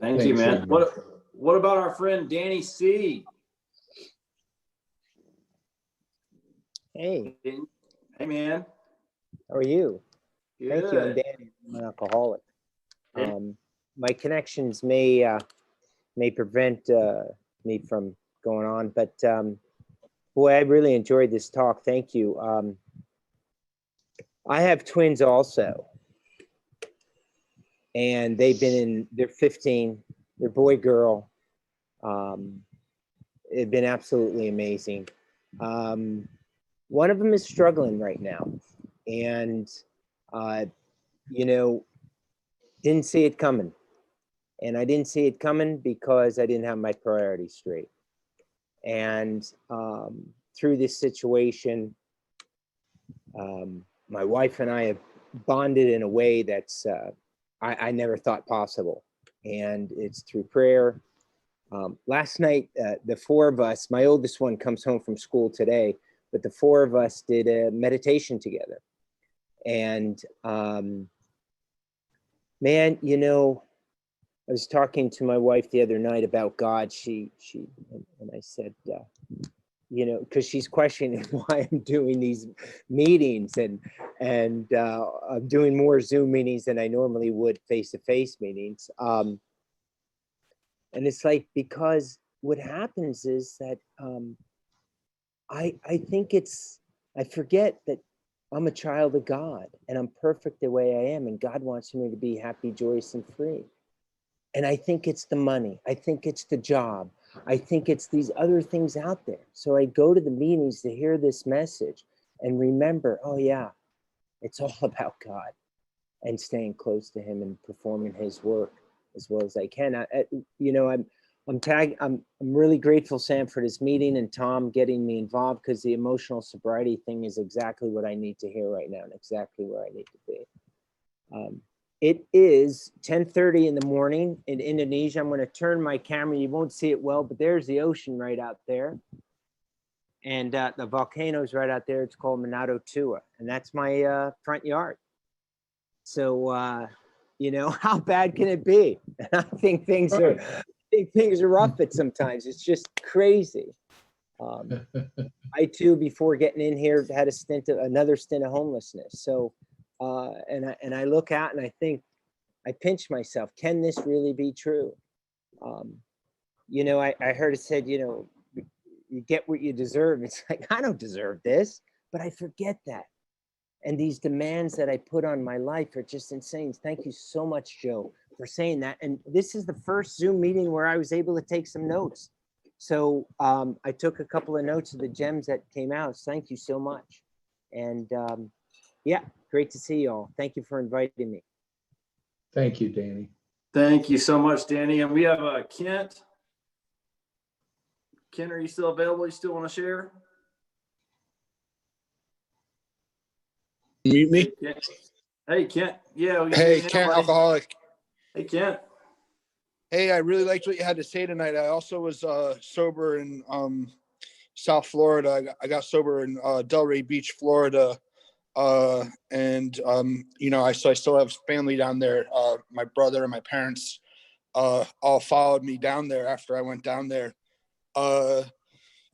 Thank you, man. What about our friend Danny C? Hey, Hey, man. how are you? Thank you. I'm Good. Danny. I'm an alcoholic. Hey. My connections may prevent me from going on, but boy, I really enjoyed this talk. Thank you. I have twins also, and they're 15. They're boy, girl. It's been absolutely amazing. One of them is struggling right now, and you know, didn't see it coming. And I didn't see it coming because I didn't have my priorities straight. And through this situation, my wife and I have bonded in a way that's I never thought possible. And it's through prayer. Last night, the four of us, my oldest one comes home from school today, but the four of us did a meditation together. And man, you know, I was talking to my wife the other night about God. And I said, you know, because she's questioning why I'm doing these meetings and I'm doing more Zoom meetings than I normally would face-to-face meetings. And it's like, because what happens is that I think I forget that I'm a child of God and I'm perfect the way I am, and God wants me to be happy, joyous, and free. And I think it's the money. I think it's the job. I think it's these other things out there. So I go to the meetings to hear this message and remember, oh yeah, it's all about God and staying close to him and performing his work as well as I can. You know, I'm really grateful, Sam, for this meeting and Tom getting me involved, because the emotional sobriety thing is exactly what I need to hear right now and exactly where I need to be. It is 10:30 in the morning in Indonesia. I'm going to turn my camera. You won't see it well, but there's the ocean right out there. And the volcano's right out there. It's called Manado Tua. And that's my front yard. So, you know, how bad can it be? I think things are rough at sometimes. It's just crazy. I too, before getting in here, had another stint of homelessness. So, and I look out and I think, I pinch myself. Can this really be true? You know, I heard it said, you know, you get what you deserve. It's like, I don't deserve this, but I forget that. And these demands that I put on my life are just insane. Thank you so much, Joe, for saying that. And this is the first Zoom meeting where I was able to take some notes. So I took a couple of notes of the gems that came out. Thank you so much. And yeah, great to see you all. Thank you for inviting me. Thank you, Danny. Thank you so much, Danny. And we have Kent. Kent, are you still available? You still want to share? Mute me. Hey, Kent. Yeah. Hey, Kent, alcoholic. Hey, Kent. Hey, I really liked what you had to say tonight. I also was sober in South Florida. I got sober in Delray Beach, Florida. And you know, I still have family down there. My brother and my parents all followed me down there after I went down there.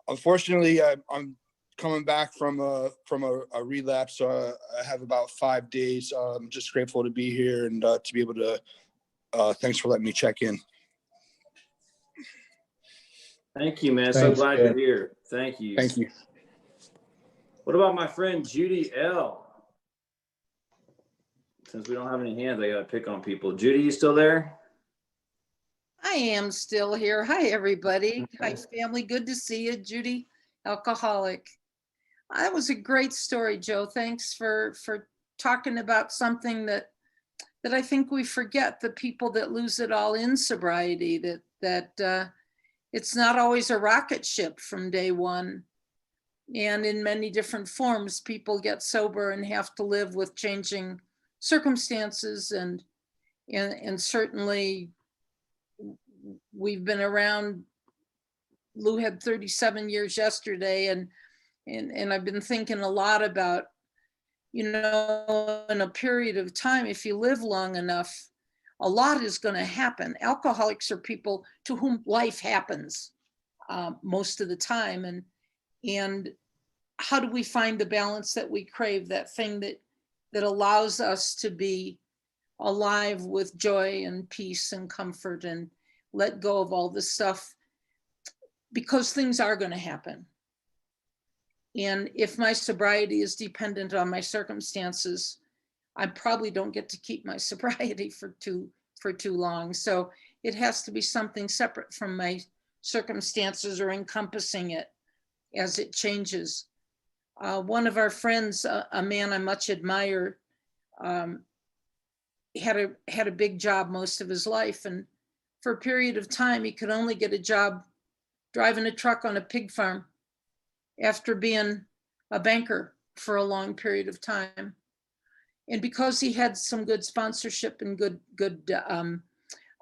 Unfortunately, I'm coming back from a relapse. So I have about 5 days. I'm just grateful to be here and to be able to. Thanks for letting me check in. Thank you, man. Thanks, so glad Ken. you're here. Thank you. Thank you. What about my friend Judy L? Since we don't have any hands, I got to pick on people. Judy, you still there? I am still here. Hi, everybody. Hi, family. Good to see you, Judy, alcoholic. That was a great story, Joe. Thanks for talking about something that I think we forget, the people that lose it all in sobriety, that it's not always a rocket ship from day one. And in many different forms, people get sober and have to live with changing circumstances, and certainly we've been around. Lou had 37 years yesterday, and I've been thinking a lot about, you know, in a period of time, if you live long enough, a lot is going to happen. Alcoholics are people to whom life happens most of the time, and how do we find the balance that we crave, that thing that allows us to be alive with joy and peace and comfort and let go of all this stuff, because things are going to happen. And if my sobriety is dependent on my circumstances, I probably don't get to keep my sobriety for too long. So it has to be something separate from my circumstances or encompassing it as it changes. One of our friends, a man I much admire, had a big job most of his life, and for a period of time he could only get a job driving a truck on a pig farm after being a banker for a long period of time. And because he had some good sponsorship and good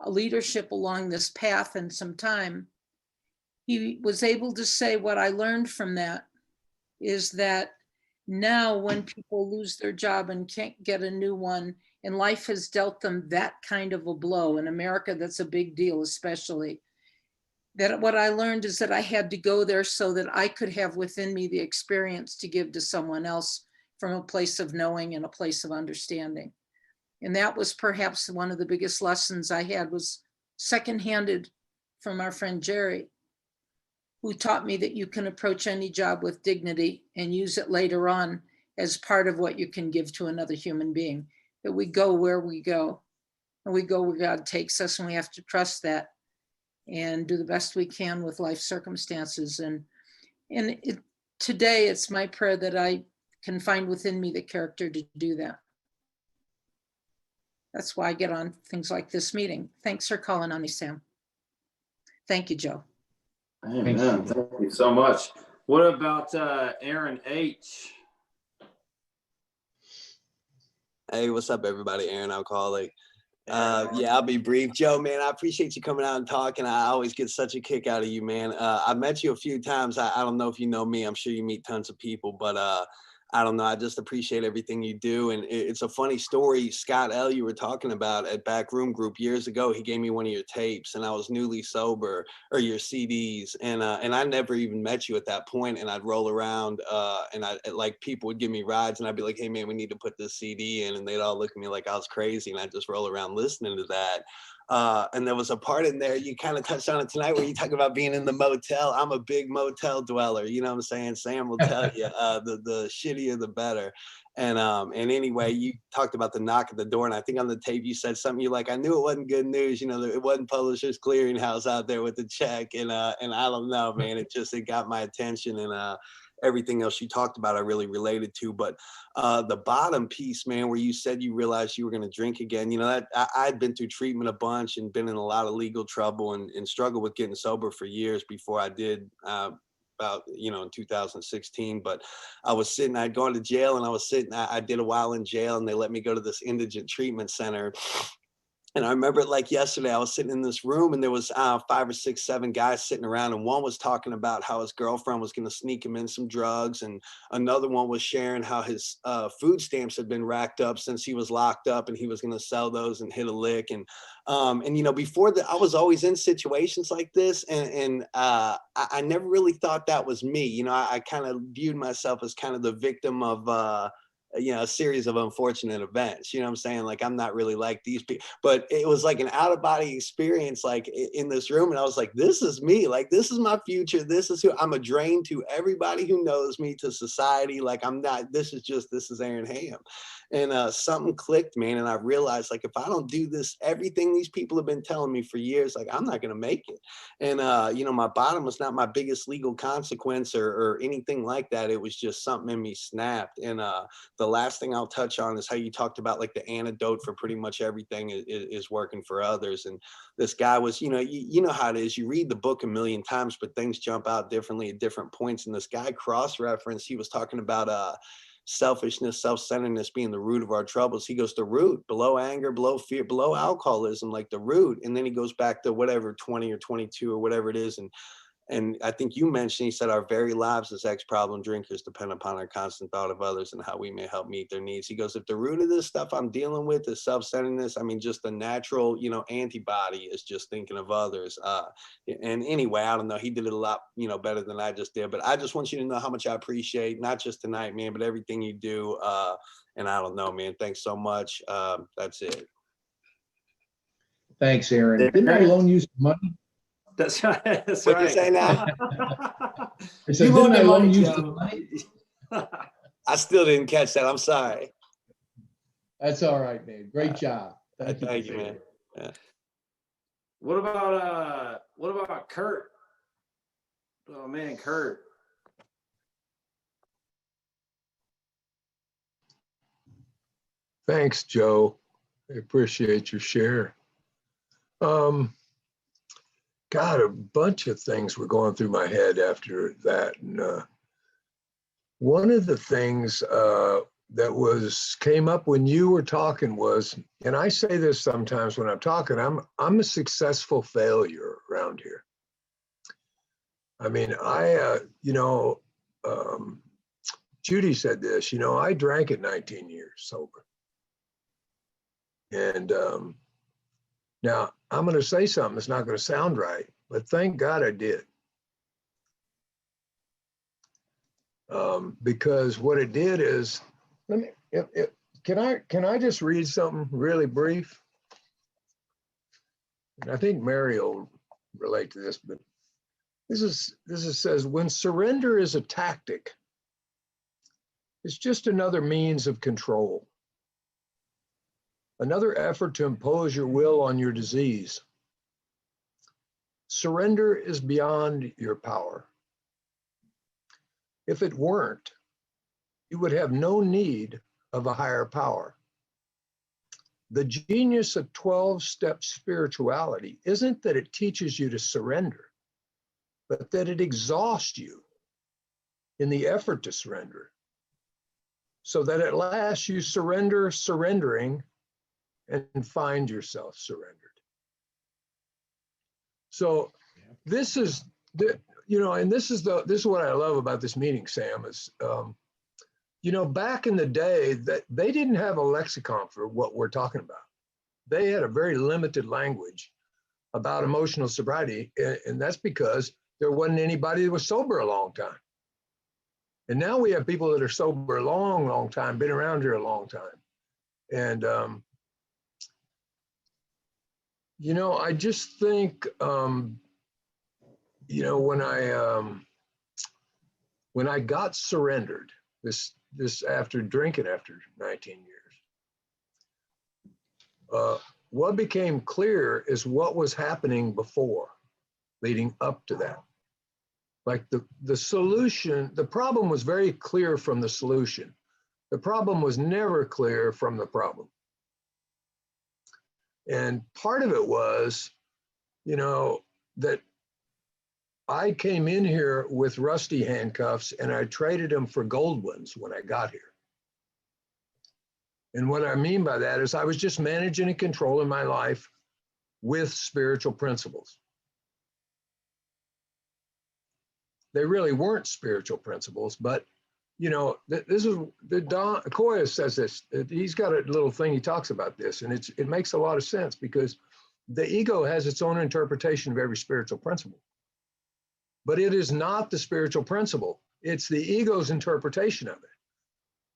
leadership along this path and some time, he was able to say, what I learned from that is that now when people lose their job and can't get a new one, and life has dealt them that kind of a blow, in America that's a big deal, especially, that what I learned is that I had to go there so that I could have within me the experience to give to someone else from a place of knowing and a place of understanding. And that was perhaps one of the biggest lessons I had, was secondhanded from our friend Jerry, who taught me that you can approach any job with dignity and use it later on as part of what you can give to another human being. That we go where we go, and we go where God takes us, and we have to trust that and do the best we can with life circumstances. And today it's my prayer that I can find within me the character to do that. That's why I get on things like this meeting. Thanks for calling on me, Sam. Thank you, Joe. Amen. Thank you so much. What about Aaron H? Hey, what's up, everybody? Aaron, alcoholic. Yeah, I'll be brief. Joe, man, I appreciate you coming out and talking. I always get such a kick out of you, man. I've met you a few times. I don't know if you know me. I'm sure you meet tons of people, but I don't know. I just appreciate everything you do. And it's a funny story. Scott L., you were talking about at Backroom Group years ago, he gave me one of your tapes and I was newly sober, or your CDs. And I never even met you at that point. And I'd roll around and like people would give me rides and I'd be like, hey man, we need to put this CD in. And they'd all look at me like I was crazy. And I'd just roll around listening to that. And there was a part in there, you kind of touched on it tonight, where you talk about being in the motel. I'm a big motel dweller. You know what I'm saying? Sam will tell you, the shittier, the better. And anyway, you talked about the knock at the door. And I think on the tape, you said something, you're like, I knew it wasn't good news. You know, it wasn't Publishers Clearinghouse out there with the check. And I don't know, man, it got my attention. And everything else you talked about, I really related to. But the bottom piece, man, where you said you realized you were going to drink again, you know, that I'd been through treatment a bunch and been in a lot of legal trouble and struggled with getting sober for years before I did about, you know, in 2016. But I'd gone to jail and I did a while in jail and they let me go to this indigent treatment center. And I remember it like yesterday, I was sitting in this room and there was 5 or 6, 7 guys sitting around, and one was talking about how his girlfriend was going to sneak him in some drugs. And another one was sharing how his food stamps had been racked up since he was locked up and he was going to sell those and hit a lick. And you know, before that, I was always in situations like this. And I never really thought that was me. You know, I kind of viewed myself as kind of the victim of, you know, a series of unfortunate events. You know what I'm saying? Like, I'm not really like these people, but it was like an out of body experience, like in this room. And I was like, this is me. Like, this is my future. This is who I'm a drain to everybody who knows me, to society. Like, I'm not, this is Aaron Ham. And something clicked, man. And I realized, like, if I don't do this, everything these people have been telling me for years, like, I'm not going to make it. And, you know, my bottom was not my biggest legal consequence or anything like that. It was just something in me snapped. And the last thing I'll touch on is how you talked about, like, the antidote for pretty much everything is working for others. And this guy was, you know, you know how it is. You read the book a million times, but things jump out differently at different points. And this guy cross-referenced, he was talking about selfishness, self-centeredness being the root of our troubles. He goes, the root, below anger, below fear, below alcoholism, like the root. And then he goes back to whatever, 20 or 22 or whatever it is. And And I think you mentioned, he said, our very lives as ex-problem drinkers depend upon our constant thought of others and how we may help meet their needs. He goes, if the root of this stuff I'm dealing with is self-centeredness, I mean, just the natural, you know, antibody is just thinking of others. And anyway, I don't know, he did it a lot, you know, better than I just did. But I just want you to know how much I appreciate, not just tonight, man, but everything you do. And I don't know, man, thanks so much. That's it. Thanks, Aaron. Didn't I loan you some money? That's right. That's What'd right. you say now? I said, You didn't loaned I him loan money, you Joe. some money? I still didn't catch that. I'm sorry. That's all right, man. Great job. Thank you, Thank you, man. Yeah. What about Kurt? Oh man, Kurt. Thanks, Joe. I appreciate your share. God, a bunch of things were going through my head after that. And one of the things that came up when you were talking was, and I say this sometimes when I'm talking, I'm a successful failure around here. I mean, Judy said this, you know, I drank at 19 years sober. And now I'm going to say something that's not going to sound right, but thank God I did. Because what it did is, can I just read something really brief? And I think Mary will relate to this, but this says, when surrender is a tactic, it's just another means of control. Another effort to impose your will on your disease. Surrender is beyond your power. If it weren't, you would have no need of a higher power. The genius of 12-step spirituality isn't that it teaches you to surrender, but that it exhausts you in the effort to surrender, so that at last you surrender surrendering and find yourself surrendered. So this is the, you know, and this is what I love about this meeting, Sam, is, you know, back in the day that they didn't have a lexicon for what we're talking about. They had a very limited language about emotional sobriety. And that's because there wasn't anybody that was sober a long time. And now we have people that are sober a long, long time, been around here a long time. And, you know, I just think, you know, when I got surrendered, this after drinking after 19 years, what became clear is what was happening before, leading up to that. Like the solution, the problem was very clear from the solution. The problem was never clear from the problem. And part of it was, you know, that I came in here with rusty handcuffs and I traded them for gold ones when I got here. And what I mean by that is I was just managing and controlling my life with spiritual principles. They really weren't spiritual principles, but you know, this is Don Koya says this. He's got a little thing he talks about this, and it makes a lot of sense because the ego has its own interpretation of every spiritual principle, but it is not the spiritual principle. It's the ego's interpretation of it.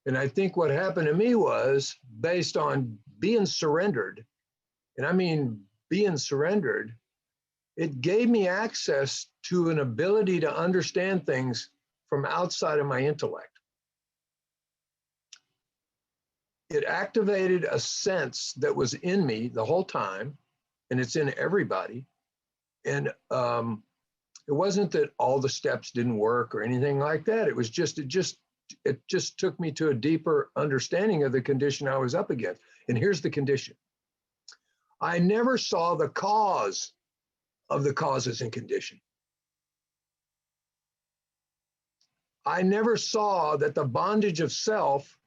And I think what happened to me was based on being surrendered, and I mean being surrendered, it gave me access to an ability to understand things from outside of my intellect. It activated a sense that was in me the whole time, and it's in everybody. And it wasn't that all the steps didn't work or anything like that. It was just, it just took me to a deeper understanding of the condition I was up against. And here's the condition. I never saw the cause of the causes and condition. I never saw that the bondage of self,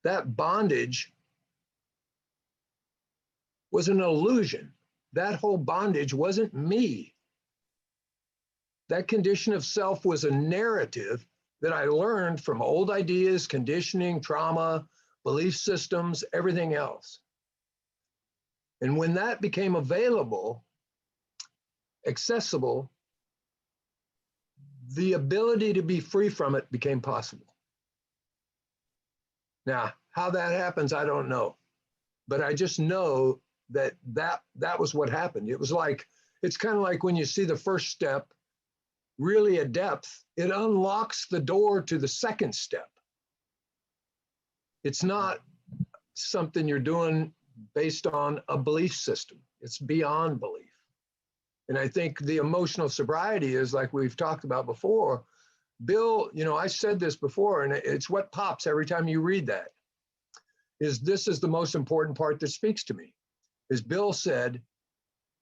that bondage was an illusion. That whole bondage wasn't me. That condition of self was a narrative that I learned from old ideas, conditioning, trauma, belief systems, everything else. And when that became available, accessible, the ability to be free from it became possible. Now, how that happens, I don't know. But I just know that was what happened. It was like, it's kind of like when you see the first step really at depth, it unlocks the door to the second step. It's not something you're doing based on a belief system. It's beyond belief. And I think the emotional sobriety is, like we've talked about before. Bill, I said this before, and it's what pops every time you read that, is this is the most important part that speaks to me. As Bill said,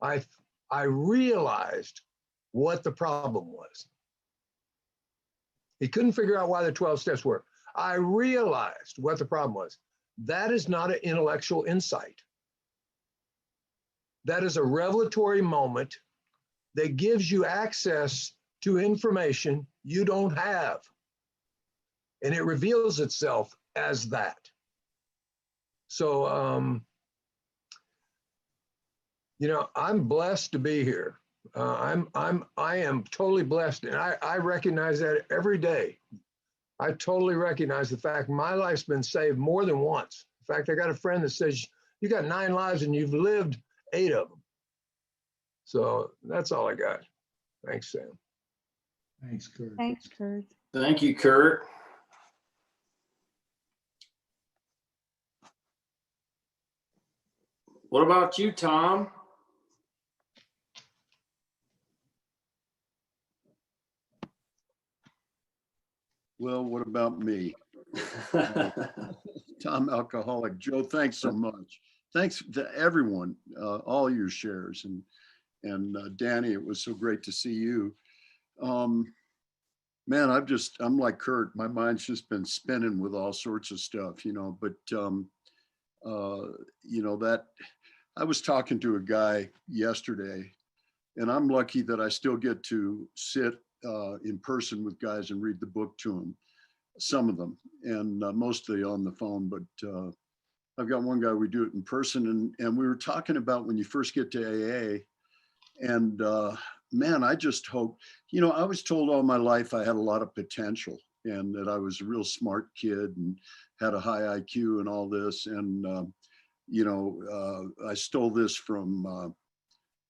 I realized what the problem was. He couldn't figure out why the 12 steps were. I realized what the problem was. That is not an intellectual insight. That is a revelatory moment that gives you access to information you don't have. And it reveals itself as that. So, I'm blessed to be here. I am totally blessed, and I recognize that every day. I totally recognize the fact my life's been saved more than once. In fact, I got a friend that says, you got 9 lives and you've lived 8 of them. So that's all I got. Thanks, Sam. Thanks, Kurt. Thanks, Kurt. Thank you, Kurt. What about you, Tom? Well, what about me? Tom, alcoholic. Joe, thanks so much. Thanks to everyone, all your shares, and Danny, it was so great to see you. Man, I'm like Kurt. My mind's just been spinning with all sorts of stuff, but that I was talking to a guy yesterday, and I'm lucky that I still get to sit in person with guys and read the book to them, some of them, and mostly on the phone, but I've got one guy, we do it in person, and we were talking about when you first get to AA, and man, I just hope, I was told all my life I had a lot of potential and that I was a real smart kid and had a high IQ and all this, and I stole this from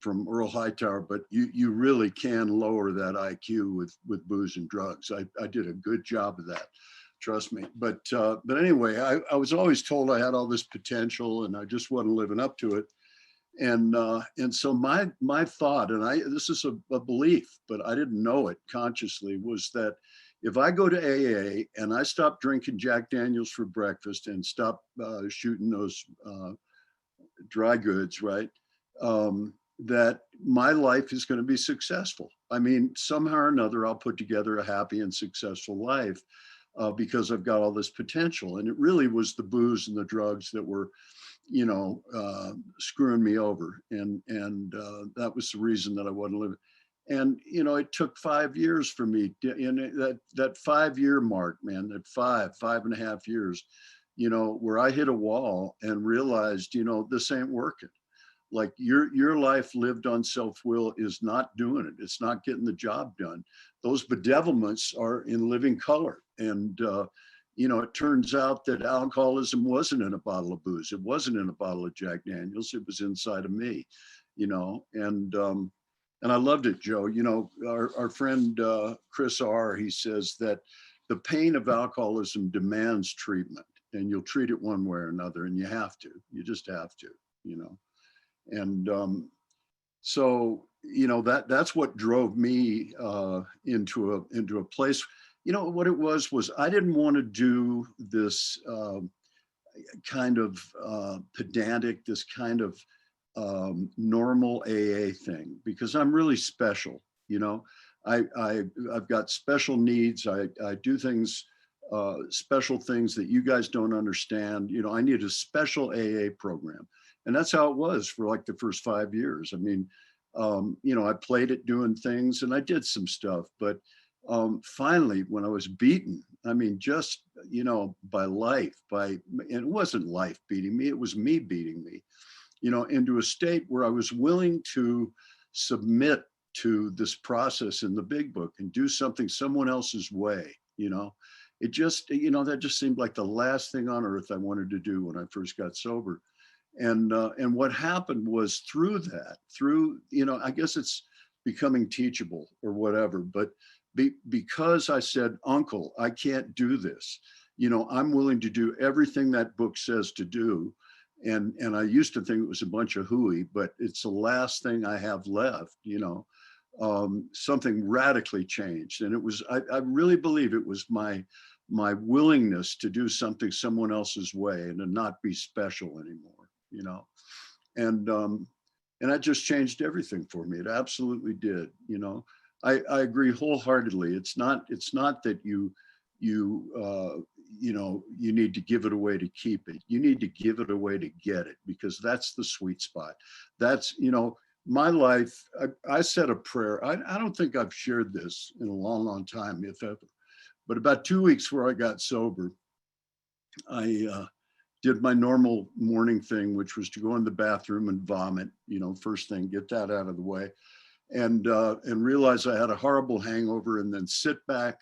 Earl Hightower, but you really can lower that IQ with booze and drugs. I did a good job of that, trust me. But anyway, I was always told I had all this potential and I just wasn't living up to it. And so my thought, and this is a belief, but I didn't know it consciously, was that if I go to AA and I stop drinking Jack Daniels for breakfast and stop shooting those dry goods, right? That my life is going to be successful. I mean, somehow or another, I'll put together a happy and successful life because I've got all this potential. And it really was the booze and the drugs that were, screwing me over. And that was the reason that I wasn't living. And, it took 5 years for me, that 5-year mark, man, that 5.5 years, where I hit a wall and realized, this ain't working. Like your life lived on self-will is not doing it. It's not getting the job done. Those bedevilments are in living color. And, it turns out that alcoholism wasn't in a bottle of booze. It wasn't in a bottle of Jack Daniels. It was inside of me, and I loved it, Joe. Our friend, Chris R., he says that the pain of alcoholism demands treatment, and you'll treat it one way or another, and you just have to, And so, that's what drove me into a place. What it was I didn't want to do this kind of pedantic, this kind of normal AA thing, because I'm really special. I've got special needs. I do things, special things that you guys don't understand. I need a special AA program. And that's how it was for like the first 5 years. I mean, You know, I played at doing things and I did some stuff, but finally, when I was beaten, I mean, just, you know, by life, and it wasn't life beating me, it was me beating me, you know, into a state where I was willing to submit to this process in the big book and do something someone else's way, you know. It just, you know, that just seemed like the last thing on earth I wanted to do when I first got sober. And what happened was through that, you know, I guess it's becoming teachable or whatever, but because I said, Uncle, I can't do this, you know, I'm willing to do everything that book says to do. And I used to think it was a bunch of hooey, but it's the last thing I have left, you know. Something radically changed. And it was, I really believe it was my willingness to do something someone else's way and to not be special anymore, you know. And that just changed everything for me. It absolutely did, you know. I agree wholeheartedly. It's not that you know, you need to give it away to keep it. You need to give it away to get it, because that's the sweet spot. That's, you know, my life, I said a prayer. I don't think I've shared this in a long, long time, if ever. But about 2 weeks before I got sober, I did my normal morning thing, which was to go in the bathroom and vomit, you know, first thing, get that out of the way. And realize I had a horrible hangover, and then sit back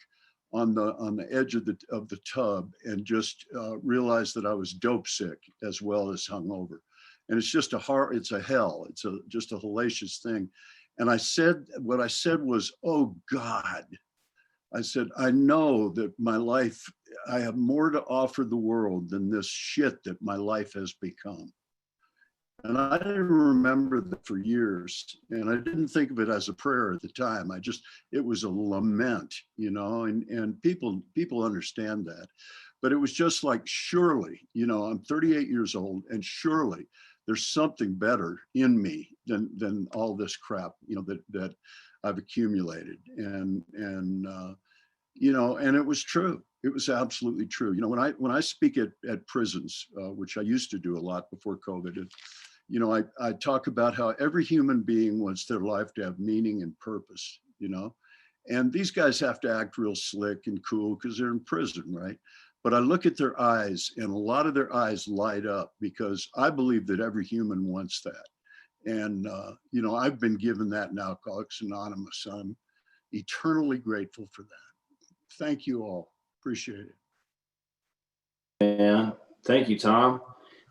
on the edge of the tub and just realize that I was dope sick as well as hungover. And it's just it's a hell. It's just a hellacious thing. And what I said was, oh God, I said, I know that my life, I have more to offer the world than this shit that my life has become. And I didn't remember that for years. And I didn't think of it as a prayer at the time. It was a lament, you know, and people understand that. But it was just like, surely, you know, I'm 38 years old, and surely there's something better in me than all this crap, you know, that I've accumulated. And you know, and it was true. It was absolutely true. You know, when I speak at prisons, which I used to do a lot before COVID, you know, I talk about how every human being wants their life to have meaning and purpose, you know, and these guys have to act real slick and cool because they're in prison, right? But I look at their eyes, and a lot of their eyes light up, because I believe that every human wants that. And, you know, I've been given that in Alcoholics Anonymous. I'm eternally grateful for that. Thank you all. Appreciate it. Yeah. Thank you, Tom.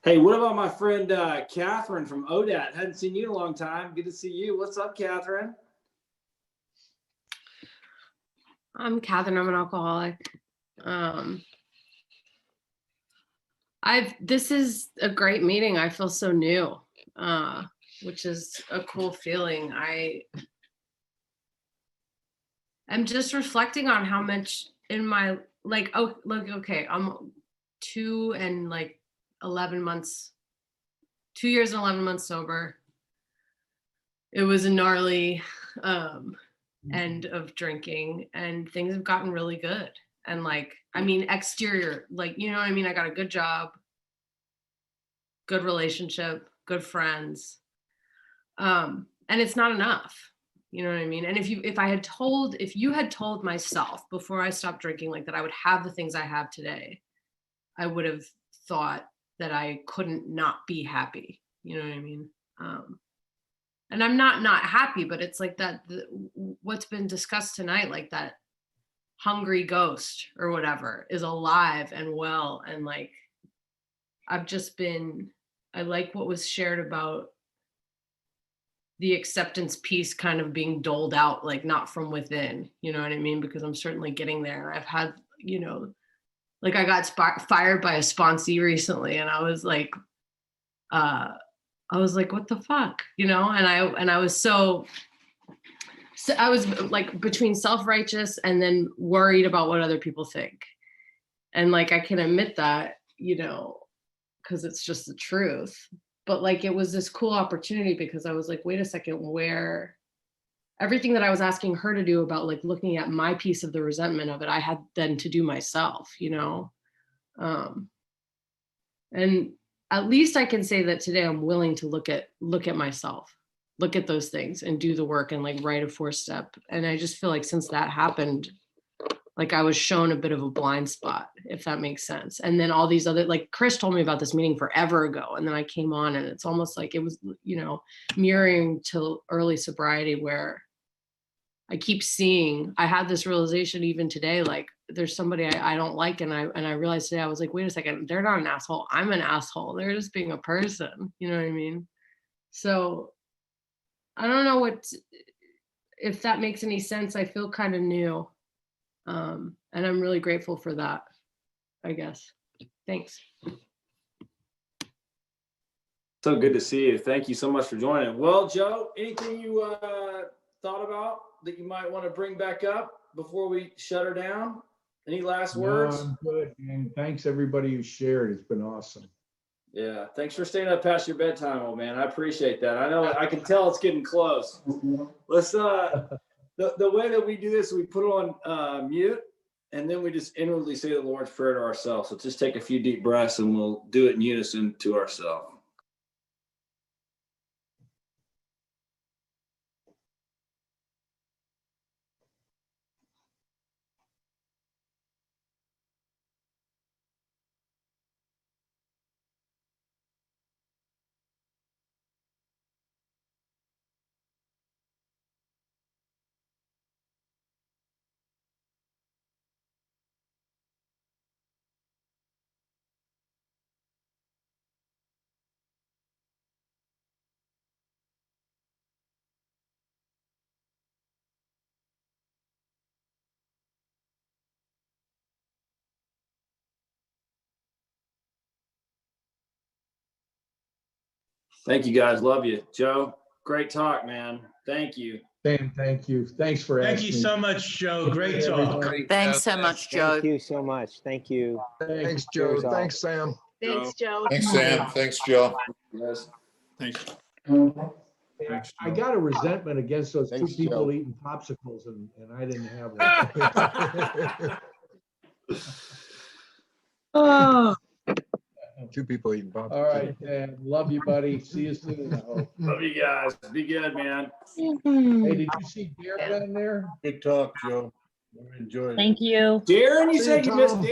Hey, what about my friend Catherine from ODAT? Hadn't seen you in a long time. Good to see you. What's up, Catherine? I'm Catherine. I'm an alcoholic. This is a great meeting. I feel so new, which is a cool feeling. I'm just reflecting on how much in my, like, oh, look, okay, I'm 2 and like 11 months, 2 years and 11 months sober. It was a gnarly end of drinking, and things have gotten really good. And like, I mean, exterior, like, you know what I mean? I got a good job, good relationship, good friends. And it's not enough. You know what I mean? And if you had told myself before I stopped drinking, like, that I would have the things I have today, I would have thought that I couldn't not be happy. You know what I mean? And I'm not happy, but it's like that, what's been discussed tonight, like that hungry ghost or whatever is alive and well. And like, I like what was shared about the acceptance piece kind of being doled out, like not from within, you know what I mean? Because I'm certainly getting there. I've had, you know, like I got fired by a sponsee recently, and I was like, what the fuck, you know? And I was so I was like between self-righteous and then worried about what other people think. And like, I can admit that, you know, because it's just the truth. But like, it was this cool opportunity, because I was like, wait a second, where everything that I was asking her to do about like looking at my piece of the resentment of it, I had then to do myself, you know? And at least I can say that today I'm willing to look at myself, look at those things and do the work and like write a 4-step. And I just feel like since that happened, like I was shown a bit of a blind spot, if that makes sense. And then all these other, like Chris told me about this meeting forever ago. And then I came on and it's almost like it was, mirroring to early sobriety where I keep seeing, I had this realization even today, like there's somebody I don't like. And I realized today, I was like, wait a second, they're not an asshole. I'm an asshole. They're just being a person. You know what I mean? So I don't know if that makes any sense. I feel kind of new. And I'm really grateful for that, I guess. Thanks. So good to see you. Thank you so much for joining. Well, Joe, anything you thought about that you might want to bring back up before we shut her down? Any last words? No, I'm good. And thanks everybody who shared. It's been awesome. Yeah. Thanks for staying up past your bedtime, old man. I appreciate that. I know I can tell it's getting close. Let's the way that we do this, we put on mute and then we just inwardly say the Lord's Prayer to ourselves. So just take a few deep breaths and we'll do it in unison to ourselves. Thank you guys. Love you. Joe, great talk, man. Thank you. Dan, thank you. Thanks for asking. Thank you so much, Joe. Great talk. Thanks so much, Joe. Thank you so much. Thank you. Thanks, Joe. Cheers all. Thanks, Sam. Thanks, Joe. Thanks, Sam. Thanks, Joe. Yes. Thanks. I got a resentment against those Thanks, two people Joe. eating popsicles and I didn't have one. Oh. Two people eating popcorn. All right, Dan. Love you, buddy. See you soon. I hope. Love you guys. Be good, man. Hey, did you see Derek down there? Good talk, Joe. Enjoy it. Thank you. Darren, you See said you, you missed Tom.